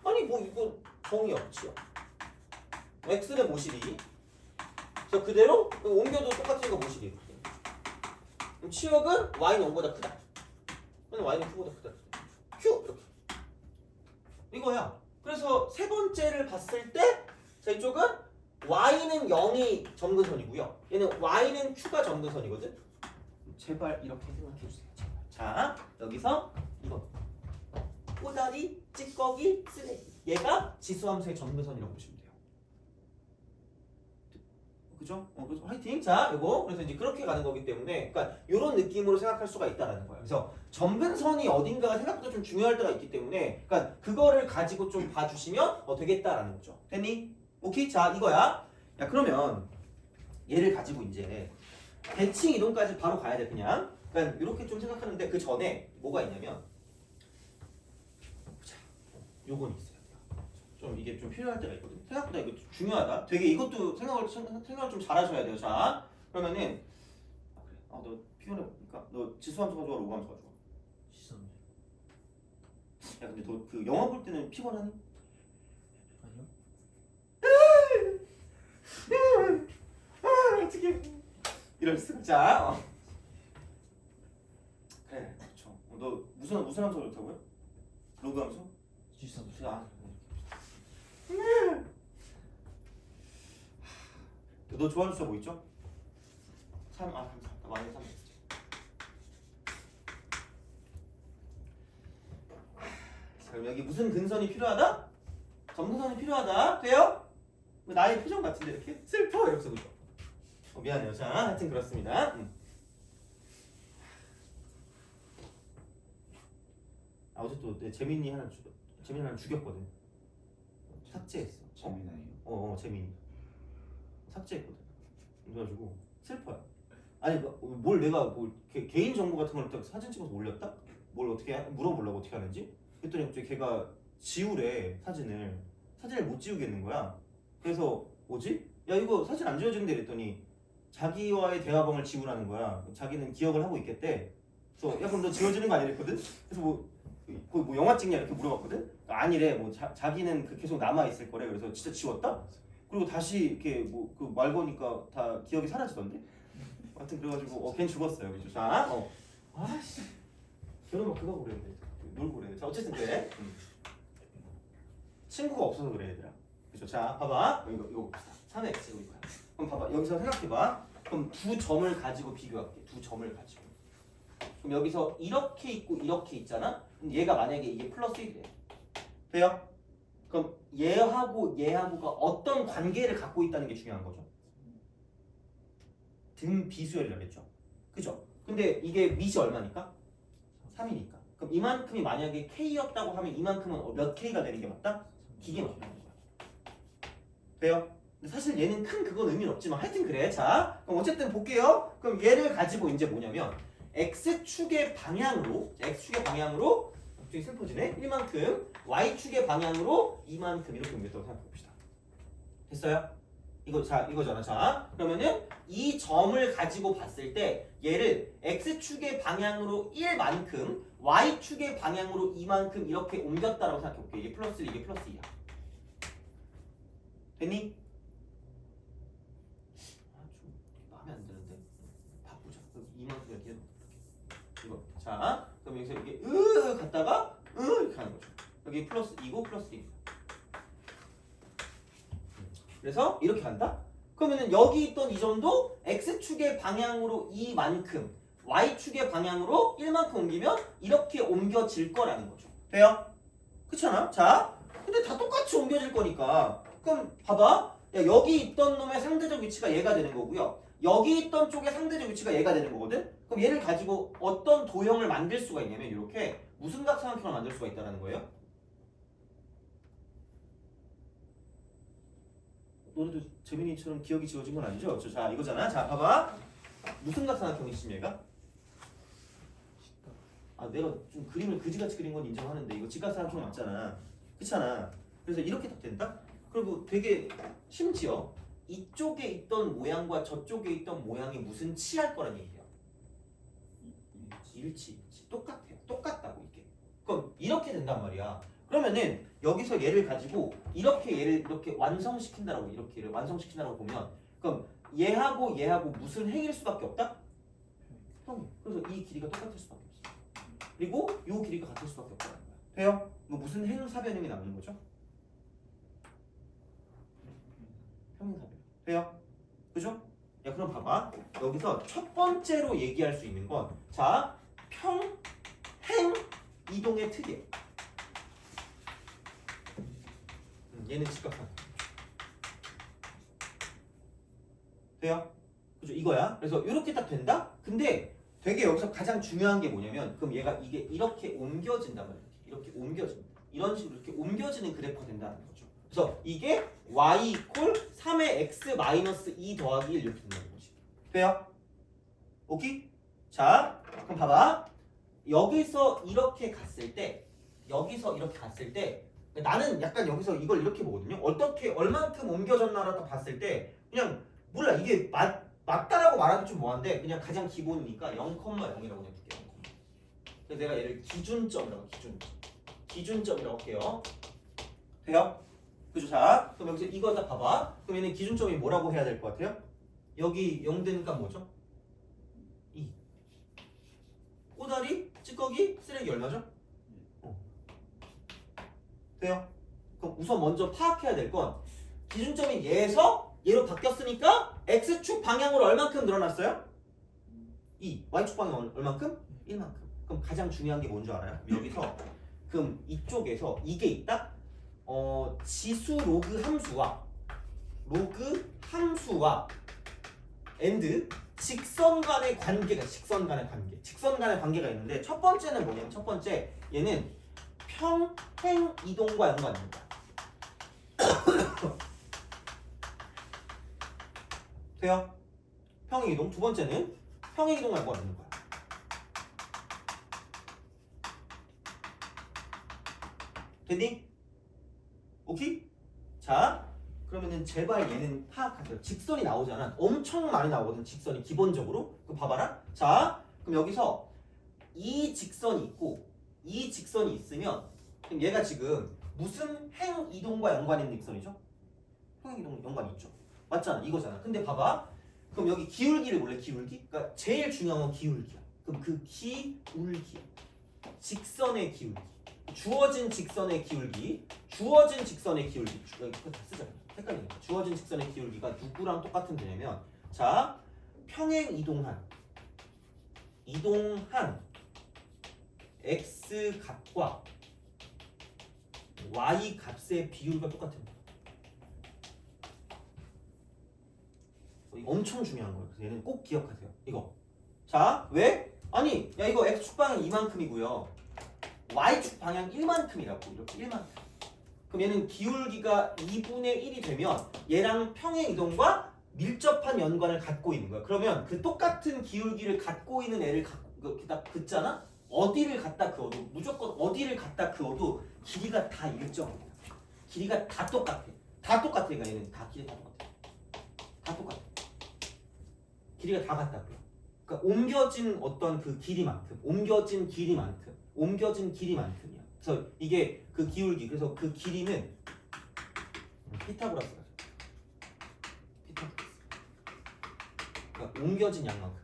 아니 뭐 이거 정의 없지요. x는 모실이. 자, 그대로 옮겨도 똑같으니까 모실이. 그럼 치역은 y는 0보다 크다. 그럼 y는 q보다 크다. q 이렇게. 이거야. 그래서 세 번째를 봤을 때 자, 이쪽은 y는 0이 점근선이고요. 얘는 y는 q가 점근선이거든. 제발 이렇게 생각해 주세요. 제발. 자, 여기서 이거 꼬다리, 찌꺼기, 쓰레기. 얘가 지수함수의 점근선이라고 보시면 돼요. 그죠? 그죠? 화이팅. 자, 요거 그래서 이제 그렇게 가는 거기 때문에, 그러니까 이런 느낌으로 생각할 수가 있다라는 거예요. 그래서 점근선이 어딘가가 생각보다 좀 중요할 때가 있기 때문에, 그러니까 그거를 가지고 좀 봐주시면 되겠다라는 거죠. 됐니? 오케이. 자, 이거야. 야, 그러면 얘를 가지고 이제 대칭 이동까지 바로 가야 돼 그냥. 그러니까 이렇게 좀 생각하는데 그 전에 뭐가 있냐면, 자, 요건 있어요. 좀 이게 좀 필요할 때가 있거든. 생각보다 이거 중요하다. 되게 이것도 생각을 좀 잘하셔야 돼요. 자, 그러면은 너 피곤해 보니까 너 지수함수가 좋아, 로그함수가 좋아? 지수함수. 야, 근데 너 그 영화 볼 때는 피곤하니? 아니요. 어떻게 이럴 수가. 자, 그래, 그렇죠. 너 무슨 함수가 좋다고요? 로그함수? 지수함수. 너 좋아하는 숫자 뭐 있죠? 3, 3, 마이너스 3. 자, 그럼 여기 무슨 근선이 필요하다? 점근선이 필요하다. 돼요? 나의 표정 같은데 이렇게? 슬퍼 이렇게 그죠? 미안해요. 자, 하여튼 그렇습니다. 어제 또 내 재민이 하나 죽였거든. 삭제했어. 재미나요. 재민이 삭제했거든. 그래가지고 슬퍼요. 아니 뭘 내가 뭐 개인 정보 같은 걸 사진 찍어서 올렸다? 뭘 어떻게 물어보려고 어떻게 하는지? 그랬더니 갑자기 걔가 지우래 사진을 못 지우겠는 거야. 그래서 뭐지? 야 이거 사진 안 지워지는데 이랬더니 자기와의 대화방을 지우라는 거야. 자기는 기억을 하고 있겠대. 그래서 야 그럼 너 지워지는 거 아니야 이랬거든? 그래서 뭐 영화 찍냐 이렇게 물어봤거든? 아니래. 뭐 자기는 계속 남아 있을 거래. 그래서 진짜 지웠다? 그리고 다시 이렇게 뭐 그 말 거니까 다 기억이 사라지던데? 하여튼 그래가지고 걔는 죽었어요. 그죠? 자, 아씨 결혼 막 그거 그랬는데 놀고 그랬는데. 자 어쨌든 그래. 친구가 없어서 그래 얘들아. 그죠? 자 봐봐. 이거 3의 x고 이거야. 그럼 봐봐 여기서 생각해봐. 그럼 두 점을 가지고 비교할게. 두 점을 가지고. 그럼 여기서 이렇게 있고 이렇게 있잖아. 근데 얘가 만약에 이게 플러스 1이래. 돼요? 그럼 얘하고가 어떤 관계를 갖고 있다는 게 중요한 거죠. 등 비수열이라고 했죠. 그죠? 근데 이게 밑이 얼마니까? 3이니까. 그럼 이만큼이 만약에 K였다고 하면 이만큼은 몇 K가 되는 게 맞다? 기계 맞는 거야. 돼요? 근데 사실 얘는 큰 그건 의미는 없지만 하여튼 그래. 자, 그럼 어쨌든 볼게요. 그럼 얘를 가지고 이제 뭐냐면 X축의 방향으로 갑자기 슬퍼지네. 1만큼 Y축의 방향으로 2만큼 이렇게 옮겼다고 생각해봅시다. 됐어요? 이거잖아. 자, 그러면은 이 점을 가지고 봤을 때 얘를 X축의 방향으로 1만큼 Y축의 방향으로 2만큼 이렇게 옮겼다라고 생각해볼게. 이게 플러스 1, 이게 플러스 2야. 됐니? 좀 마음에 안 드는데 바꾸자. 이만큼 이렇게 이거. 자, 그럼 여기서 이게 갔다가 이렇게 하는 거죠. 여기 플러스 2고 플러스 1입니다. 그래서 이렇게 간다? 그러면은 여기 있던 이 점도 x축의 방향으로 2만큼 y축의 방향으로 1만큼 옮기면 이렇게 옮겨질 거라는 거죠. 돼요? 그렇잖아? 자, 근데 다 똑같이 옮겨질 거니까 그럼 봐봐. 야, 여기 있던 놈의 상대적 위치가 얘가 되는 거고요. 여기 있던 쪽의 상대적 위치가 얘가 되는 거거든? 그럼 얘를 가지고 어떤 도형을 만들 수가 있냐면 이렇게 무슨 각삼각형을 만들 수가 있다는 거예요? 너네도 재민이처럼 기억이 지워진 건 아니죠? 자, 이거잖아. 자, 봐봐. 무슨 각삼각형이지 얘가? 아, 내가 좀 그림을 그지같이 그린 건 인정하는데 이거 직각삼각형 맞잖아. 그렇잖아. 그래서 이렇게 딱 된다? 그리고 되게 심지어 이쪽에 있던 모양과 저쪽에 있던 모양이 무슨 치할 거란 얘기야. 일치. 똑같아요. 똑같다고 이게. 그럼 이렇게 된단 말이야. 그러면은 여기서 얘를 가지고 이렇게 얘를 이렇게 완성시킨다라고 이렇게 얘를 완성시킨다라고 보면 그럼 얘하고 얘하고 무슨 행일 수밖에 없다? 평이. 그래서 이 길이가 똑같을 수밖에 없어. 그리고 이 길이가 같을 수밖에 없다는 거야. 돼요? 뭐 무슨 행사변형이 남는 거죠? 평행사변. 돼요? 그죠? 야, 그럼 봐봐. 여기서 첫 번째로 얘기할 수 있는 건 자, 평행 이동의 특이에요. 얘는 직각삼각형. 돼요? 그죠? 이거야. 그래서 이렇게 딱 된다? 근데 되게 여기서 가장 중요한 게 뭐냐면 그럼 얘가 이게 이렇게 옮겨진단 말이야. 이렇게 옮겨진다. 이런 식으로 이렇게 옮겨지는 그래프가 된다는 거죠. 그래서 이게 y 이퀄 3의 x 마이너스 2 더하기 1 이렇게 된다는 거지. 돼요? 오케이? 자, 그럼 봐봐. 여기서 이렇게 갔을 때 나는 약간 여기서 이걸 이렇게 보거든요. 어떻게 얼만큼 옮겨졌나라고 봤을 때 그냥 몰라 이게 맞다라고 말하기 좀 뭐한데 그냥 가장 기본이니까 0,0이라고 그냥 줄게요. 그래서 내가 얘를 기준점이라고 기준점이라고 할게요. 돼요? 그죠? 자, 그럼 여기서 이거 다 봐봐. 그럼 얘는 기준점이 뭐라고 해야 될 것 같아요? 여기 0 되니까 뭐죠? 2. 꼬다리, 찌꺼기, 쓰레기 얼마죠? 돼요? 그럼 우선 먼저 파악해야 될 건 기준점이 얘에서 얘로 바뀌었으니까 x축 방향으로 얼만큼 늘어났어요? 2. y축 방향 얼만큼? 1만큼. 그럼 가장 중요한 게 뭔지 알아요? 여기서 그럼 이쪽에서 이게 있다? 지수 로그 함수와 and 직선 간의 관계가 직선 간의 관계가 있는데 첫 번째는 뭐냐면 첫 번째 얘는 평행 이동과 연관입니다. 돼요? 평행 이동. 두 번째는 평행 이동과 연관이 있는 거야. 됐니? 오케이? 자, 그러면은 제발 얘는 파악하세요. 직선이 나오잖아. 엄청 많이 나오거든. 직선이 기본적으로. 그럼 봐봐라. 자, 그럼 여기서 이 직선이 있고 이 직선이 있으면 그럼 얘가 지금 무슨 행 이동과 연관이 있는 직선이죠? 평행 이동 연관이 있죠. 맞잖아. 이거잖아. 근데 봐봐. 그럼 여기 기울기를 볼래? 기울기? 그러니까 제일 중요한 건 기울기야. 그럼 그 기울기. 직선의 기울기. 주어진 직선의 기울기. 이거 다 쓰잖아. 헷갈리니까. 주어진 직선의 기울기가 누구랑 똑같은 데냐면 자, 평행 이동한 x 값과 y 값의 비율과 똑같은 거야. 이거 엄청 중요한 거예요. 그래서 얘는 꼭 기억하세요. 이거. 자, 왜? 아니, 야 이거 x축 방향 이만큼이고요. y축 방향 1만큼이라고. 이렇게 1만큼. 그럼 얘는 기울기가 2분의 1이 되면 얘랑 평행 이동과 밀접한 연관을 갖고 있는 거야. 그러면 그 똑같은 기울기를 갖고 있는 애를 딱 긋잖아? 어디를 갖다 그어도 무조건 어디를 갖다 그어도 길이가 다 일정이야. 길이가 다 똑같아. 그러니까 얘는 다 길이 다 똑같아. 길이가 다 같다고요. 그러니까 옮겨진 어떤 그 길이만큼, 옮겨진 길이만큼이야. 그래서 이게 그 기울기, 그래서 그 길이는 피타고라스가. 그러니까 옮겨진 양만큼.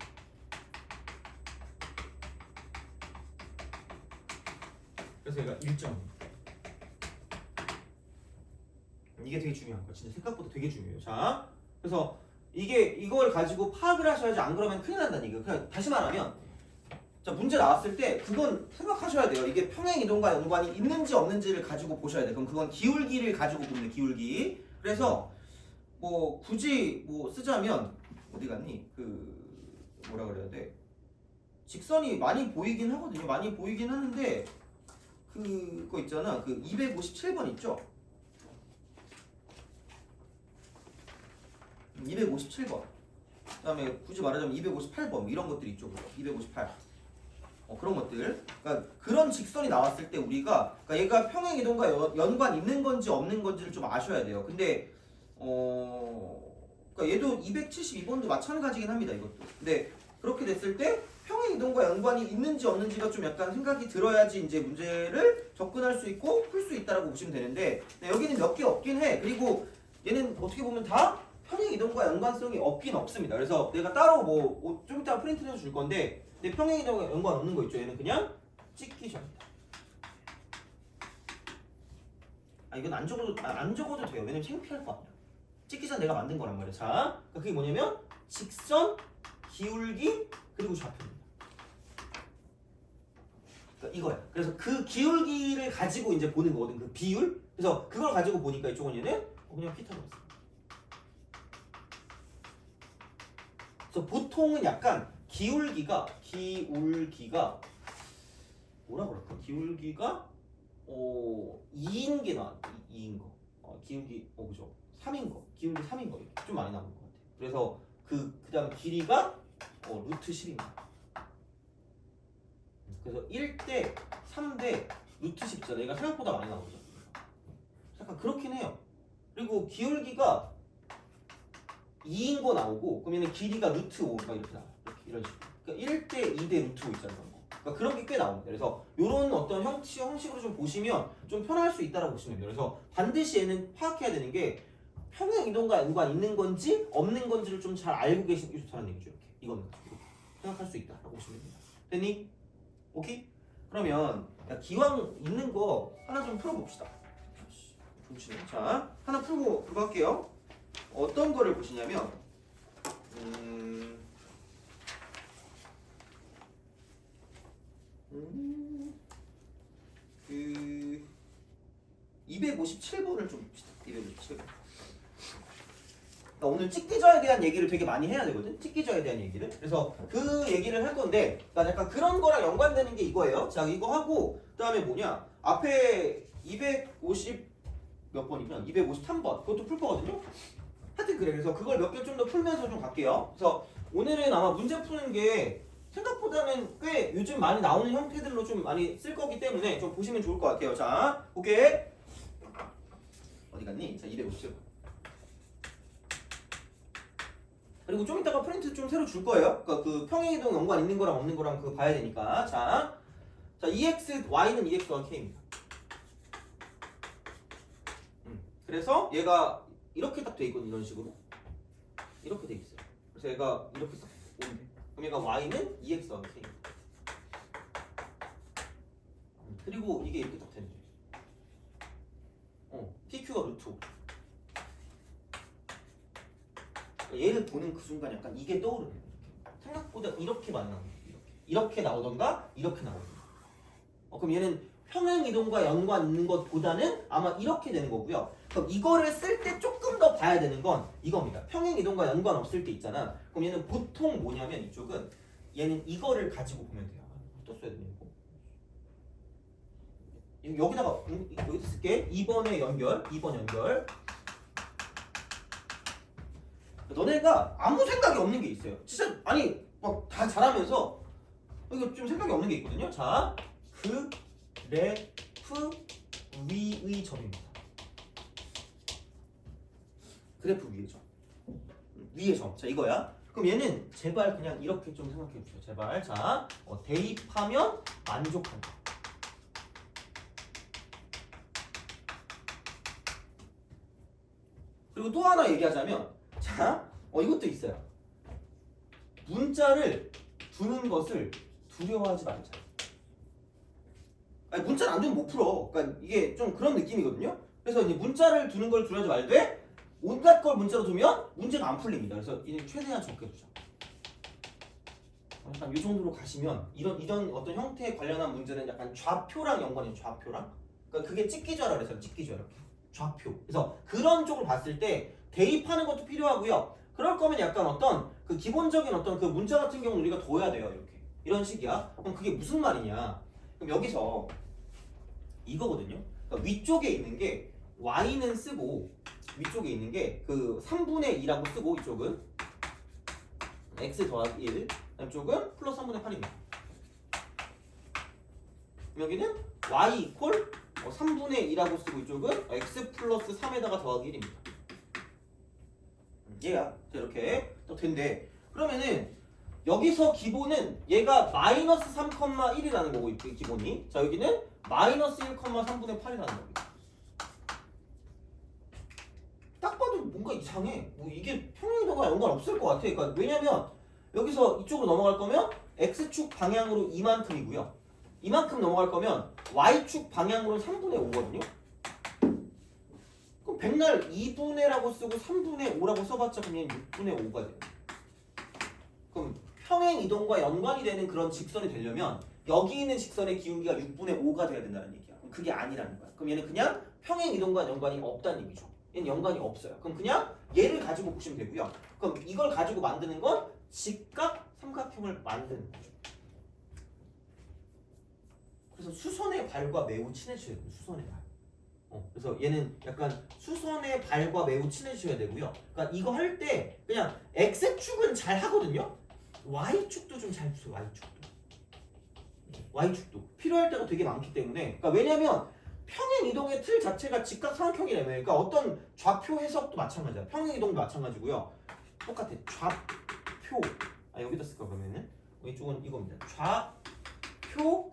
그래서 얘가 일정입니다. 이게 되게 중요한 거야. 진짜 생각보다 되게 중요해요. 자, 그래서 이걸 가지고 파악을 하셔야지 안 그러면 큰일 난다는 얘기예요. 그냥 다시 말하면 자 문제 나왔을 때 그건 생각하셔야 돼요. 이게 평행 이동과 연관이 있는지 없는지를 가지고 보셔야 돼요. 그럼 그건 기울기를 가지고 보면 기울기. 그래서 뭐 굳이 뭐 쓰자면 어디 갔니? 그 뭐라 그래야 돼? 직선이 많이 보이긴 하거든요. 많이 보이긴 하는데 그거 있잖아. 그 257번 있죠? 257번. 그다음에 굳이 말하자면 258번 이런 것들 있죠. 258. 그런 것들. 그러니까 그런 직선이 나왔을 때 우리가 그러니까 얘가 평행 이동과 연관 있는 건지 없는 건지를 좀 아셔야 돼요. 근데 그러니까 얘도 272번도 마찬가지긴 합니다. 이것도. 근데 그렇게 됐을 때 평행 이동과 연관이 있는지 없는지가 좀 약간 생각이 들어야지 이제 문제를 접근할 수 있고 풀 수 있다라고 보시면 되는데 여기는 몇 개 없긴 해. 그리고 얘는 어떻게 보면 다 평행 이동과 연관성이 없긴 없습니다. 그래서 내가 따로 뭐 좀 이따 프린트해서 줄 건데 근데 평행 이동과 연관 없는 거 있죠. 얘는 그냥 찍기셔입니다. 이건 안 적어도 돼요. 왜냐면 창피할 거 아니야. 찍기전 내가 만든 거란 말이야. 자, 그게 뭐냐면 직선, 기울기, 그리고 좌표입니다. 그러니까 이거야. 그래서 그 기울기를 가지고 이제 보는 거거든. 그 비율. 그래서 그걸 가지고 보니까 이쪽은 얘는 그냥 피타고라스. 그래서 보통은 약간 기울기가 뭐라 그럴까? 기울기가 2인 게 나왔다. 2인 거. 기울기 그죠? 3인 거. 기울기 3인 거. 이렇게 좀 많이 나오는 것 같아. 그래서 그다음 길이가 루트 10입니다. 그래서 1대 3대 루트 10잖아. 얘가 생각보다 많이 나오죠. 약간 그렇긴 해요. 그리고 기울기가 2인 거 나오고 그러면 길이가 루트 5가 이렇게 나와요. 이런 식으로. 그러니까 1대 2대 루트 5 있잖아요. 그러니까 그런 게 꽤 나옵니다. 그래서 이런 어떤 형식으로 좀 보시면 좀 편할 수 있다라고 보시면 돼요. 그래서 반드시 얘는 파악해야 되는 게 평행 이동과 연관 있는 건지 없는 건지를 좀 잘 알고 계시는 게 좋다는 얘기죠. 이렇게 이거는 이렇게 생각할 수 있다라고 보시면 됩니다. 됐니? 오케이? 그러면 기왕 있는 거 하나 좀 풀어봅시다. 좋으시네. 자, 하나 풀고 할게요. 어떤 거를 보시냐면 그 257번을 좀 봅시다. 257번. 오늘 찍기저에 대한 얘기를 되게 많이 해야 되거든. 찍기저에 대한 얘기를. 그래서 그 얘기를 할 건데, 그러니까 약간 그런 거랑 연관되는 게 이거예요. 자, 이거 하고 그다음에 뭐냐? 앞에 250 몇 번이면 253번 그것도 풀 거거든요. 하여튼 그래. 그래서 그걸 몇 개 좀 더 풀면서 좀 갈게요. 그래서 오늘은 아마 문제 푸는 게 생각보다는 꽤 요즘 많이 나오는 형태들로 좀 많이 쓸 거기 때문에 좀 보시면 좋을 것 같아요. 자, 오케이. 어디 갔니? 자, 257번. 그리고 좀 이따가 프린트 좀 새로 줄 거예요. 그러니까 그 평행이동 연관 있는 거랑 없는 거랑 그거 봐야 되니까. 자, EX, Y는 EX와 K입니다. 그래서 얘가 이렇게 딱 돼 있거든요. 이런 식으로. 이렇게 돼 있어요. 그래서 얘가 이렇게 딱 오는데. 그럼 얘가 Y는 EX와 K입니다. 그리고 이게 이렇게 딱 되는 거예요. PQ가 루트 5. 얘를 보는 그 순간 약간 이게 떠오르는 거예요. 생각보다 이렇게 많이 나오는 거예요. 이렇게 나오던가 이렇게 나오던가. 그럼 얘는 평행 이동과 연관 있는 것보다는 아마 이렇게 되는 거고요. 그럼 이거를 쓸 때 조금 더 봐야 되는 건 이겁니다. 평행 이동과 연관 없을 때 있잖아. 그럼 얘는 보통 뭐냐면 이쪽은 얘는 이거를 가지고 보면 돼요. 또 써야 되네 이거. 여기다가 여기다 쓸게. 2번의 연결, 2번 연결. 너네가 아무 생각이 없는 게 있어요. 진짜 아니 막 다 잘하면서 이거 좀 생각이 없는 게 있거든요. 자, 그래프 위의 점입니다. 그래프 위의 점. 위의 점. 자, 이거야. 그럼 얘는 제발 그냥 이렇게 좀 생각해 주세요. 제발. 자, 대입하면 만족한다. 그리고 또 하나 얘기하자면 자, 이것도 있어요. 문자를 두는 것을 두려워하지 말자. 아니, 문자를 안 두면 못 풀어. 그러니까 이게 좀 그런 느낌이거든요. 그래서 이제 문자를 두는 걸 두려지 말되 온갖 걸 문자로 두면 문제가 안 풀립니다. 그래서 이제 최대한 적게 두자. 약간 이 정도로 가시면 이런 어떤 형태에 관련한 문제는 약간 좌표랑 연관이에요. 좌표랑. 그러니까 그게 찍기좌라 그래서 찍기좌 이렇게. 좌표. 그래서 그런 쪽을 봤을 때 대입하는 것도 필요하고요. 그럴 거면 약간 어떤 그 기본적인 어떤 그 문자 같은 경우는 우리가 둬야 돼요. 이렇게. 이런 식이야. 그럼 그게 무슨 말이냐? 그럼 여기서 이거거든요. 그러니까 위쪽에 있는 게 y는 쓰고 위쪽에 있는 게 그 3분의 2라고 쓰고 이쪽은 x 더하기 1 이쪽은 플러스 3분의 8입니다. 여기는 y 이퀄 3분의 2라고 쓰고 이쪽은 x 플러스 3에다가 더하기 1입니다. 얘야. 자, 이렇게 또 된대. 그러면은 여기서 기본은 얘가 마이너스 3,1이라는 거고 이 기본이. 자 여기는 마이너스 1,3분의 8이라는 겁니다. 딱 봐도 뭔가 이상해. 뭐 이게 평행이동과 연관 없을 것 같아. 그러니까 왜냐면 여기서 이쪽으로 넘어갈 거면 x축 방향으로 이만큼이고요. 이만큼 넘어갈 거면 y축 방향으로 3분의 5거든요. 그럼 백날 2분의라고 쓰고 3분의 5라고 써봤자 그냥 6분의 5가 돼요. 그럼 평행 이동과 연관이 되는 그런 직선이 되려면 여기 있는 직선의 기울기가 6분의 5가 돼야 된다는 얘기야. 그럼 그게 아니라는 거야. 그럼 얘는 그냥 평행 이동과 연관이 없다는 얘기죠. 얘는 연관이 없어요. 그럼 그냥 얘를 가지고 보시면 되고요. 그럼 이걸 가지고 만드는 건 직각 삼각형을 만드는 거죠. 그래서 수선의 발과 매우 친해져야 돼요. 수선의 발. 그래서 얘는 약간 수선의 발과 매우 친해져야 되고요. 그러니까 이거 할 때 그냥 x축은 잘 하거든요. y축도 좀 잘 주세요. y축도 필요할 때가 되게 많기 때문에. 그러니까 왜냐면 평행 이동의 틀 자체가 직각 삼각형이라면, 그러니까 어떤 좌표 해석도 마찬가지야. 평행 이동도 마찬가지고요. 똑같아. 좌표. 여기다 쓸까 그러면은 이쪽은 이겁니다. 좌표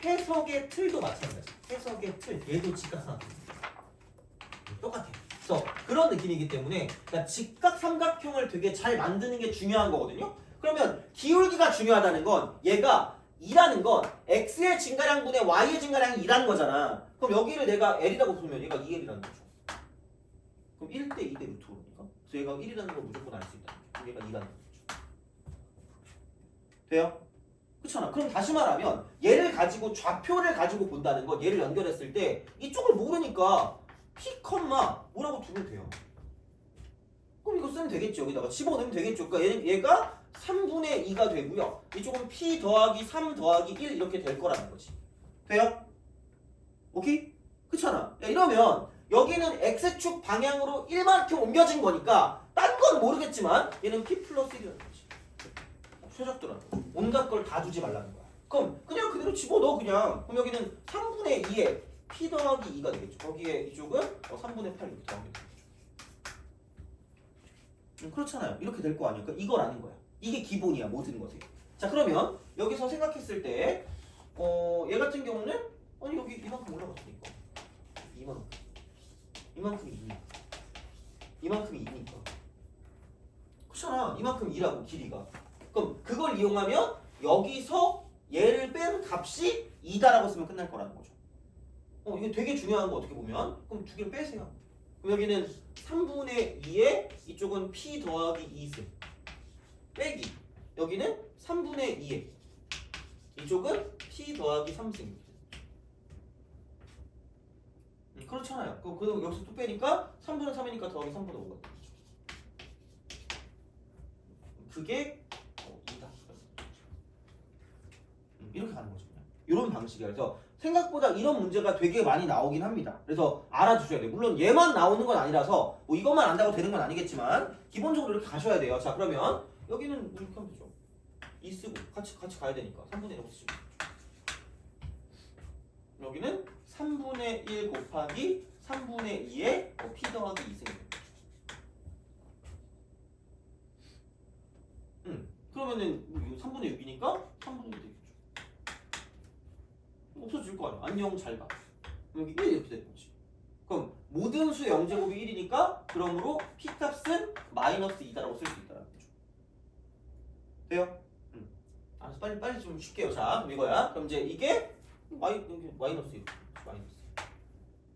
해석의 틀도 마찬가지. 해석의 틀 얘도 직각 삼각형입니다. 똑같아. 그래서 그런 느낌이기 때문에 그러니까 직각 삼각형을 되게 잘 만드는 게 중요한 거거든요. 그러면 기울기가 중요하다는 건 얘가 2라는 건 x의 증가량분의 y의 증가량이 2라는 거잖아. 그럼 여기를 내가 l이라고 부르면 얘가 2l이라는 거죠. 그럼 1대 2대 루트니까. 그래서 얘가 1이라는 걸 무조건 알 수 있다. 그럼 얘가 2라는 거죠. 돼요? 그렇잖아. 그럼 다시 말하면 얘를 가지고 좌표를 가지고 본다는 건 얘를 연결했을 때 이쪽을 모르니까 p, 뭐라고 두면 돼요. 그럼 이거 쓰면 되겠죠. 여기다가 집어넣으면 되겠죠. 그러니까 얘가 3분의 2가 되고요. 이쪽은 p 더하기 3 더하기 1 이렇게 될 거라는 거지. 돼요? 오케이? 그렇잖아. 야, 이러면 여기는 x축 방향으로 1만큼 옮겨진 거니까 딴 건 모르겠지만 얘는 p 플러스 1이라는 거지. 최적도라는 거지. 온갖 걸 다 주지 말라는 거야. 그럼 그냥 그대로 집어넣어 그냥. 그럼 여기는 3분의 2에 p 더하기 2가 되겠죠. 거기에 이쪽은 3분의 8 이렇게 더하면 되겠죠. 그렇잖아요. 이렇게 될 거 아니야. 그러니까 이걸 아는 거야. 이게 기본이야 모든 것에. 자 그러면 여기서 생각했을 때 얘 같은 경우는 아니 여기 이만큼 올라갔으니까 이만큼이 2니까 이만큼이 2니까 그렇잖아. 이만큼 2라고 길이가. 그럼 그걸 이용하면 여기서 얘를 뺀 값이 2다라고 쓰면 끝날 거라는 거죠. 이게 되게 중요한 거 어떻게 보면. 그럼 두 개를 빼세요. 그럼 여기는 3분의 2에 이쪽은 p 더하기 2승 빼기 여기는 3분의 2에 이쪽은 p 더하기 3승입니다. 그렇잖아요. 그럼 여기서 또 빼니까 3분의 3이니까 더하기 3분의 5가 되죠. 그게 2다. 이렇게 가는 거죠. 이런 방식이야. 그래서 생각보다 이런 문제가 되게 많이 나오긴 합니다. 그래서 알아두셔야 돼요. 물론 얘만 나오는 건 아니라서 뭐 이것만 안다고 되는 건 아니겠지만 기본적으로 이렇게 가셔야 돼요. 자 그러면 여기는 이렇게 하면 되죠. 2 쓰고 같이 가야 되니까 3분의 1 쓰시면 되죠. 여기는 3분의 1 곱하기 3분의 2에 p 더하기 2승입니다. 그러면은 3분의 6이니까 3분의 1 되겠죠. 없어질 거 아니야. 안녕 잘 가. 여기 1 이렇게 되는 거지. 그럼 모든 수 0제곱이 1이니까 그러므로 p 값은 마이너스 2다라고 쓸 수 있다는 거죠. 돼요? 알았어. 빨리 좀 쉴게요. 자 그럼 이거야. 그럼 이제 이게 마이너스 1. 마이너스.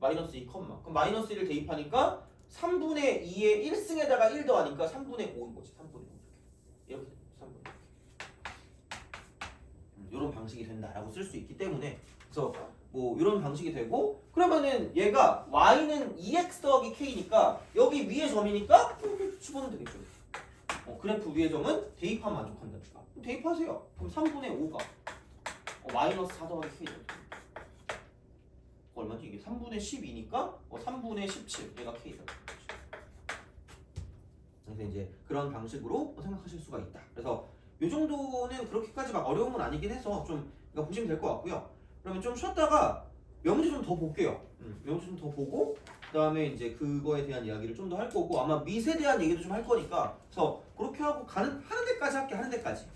마이너스 2 컴마. 그럼 마이너스 1을 대입하니까 3분의 2의 1승에다가 1 더하니까 3분의 5인 거지. 3분의 5 이렇게. 이렇게 3분의 5. 이런 방식이 된다라고 쓸 수 있기 때문에 그래서 뭐 이런 방식이 되고 그러면은 얘가 y는 2x 더하기 k니까 여기 위의 점이니까 집어넣으면 되겠죠. 그래프 위의 점은 대입하면 만족한다니까. 대입하세요. 그럼 3분의 5가 마이너스 4 더하기 k 됩니다. 얼마지? 이게 3분의 12니까 3분의 17 얘가 k다. 그래서 이제 그런 방식으로 생각하실 수가 있다. 그래서 이 정도는 그렇게까지 막 어려운 건 아니긴 해서 좀 그러니까 보시면 될 것 같고요. 그러면 좀 쉬었다가 명문제 좀 더 볼게요. 명문제 좀 더 보고 그 다음에 이제 그거에 대한 이야기를 좀 더 할 거고 아마 미세에 대한 얘기도 좀 할 거니까 그래서 그렇게 하고 하는 데까지 할게. 하는 데까지.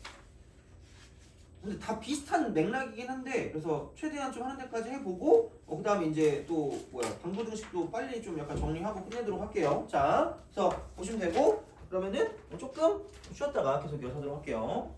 근데 다 비슷한 맥락이긴 한데 그래서 최대한 좀 하는 데까지 해보고 그 다음에 이제 또 방부등식도 빨리 좀 약간 정리하고 끝내도록 할게요. 자, 그래서 보시면 되고 그러면은 조금 쉬었다가 계속 이어서도록 할게요.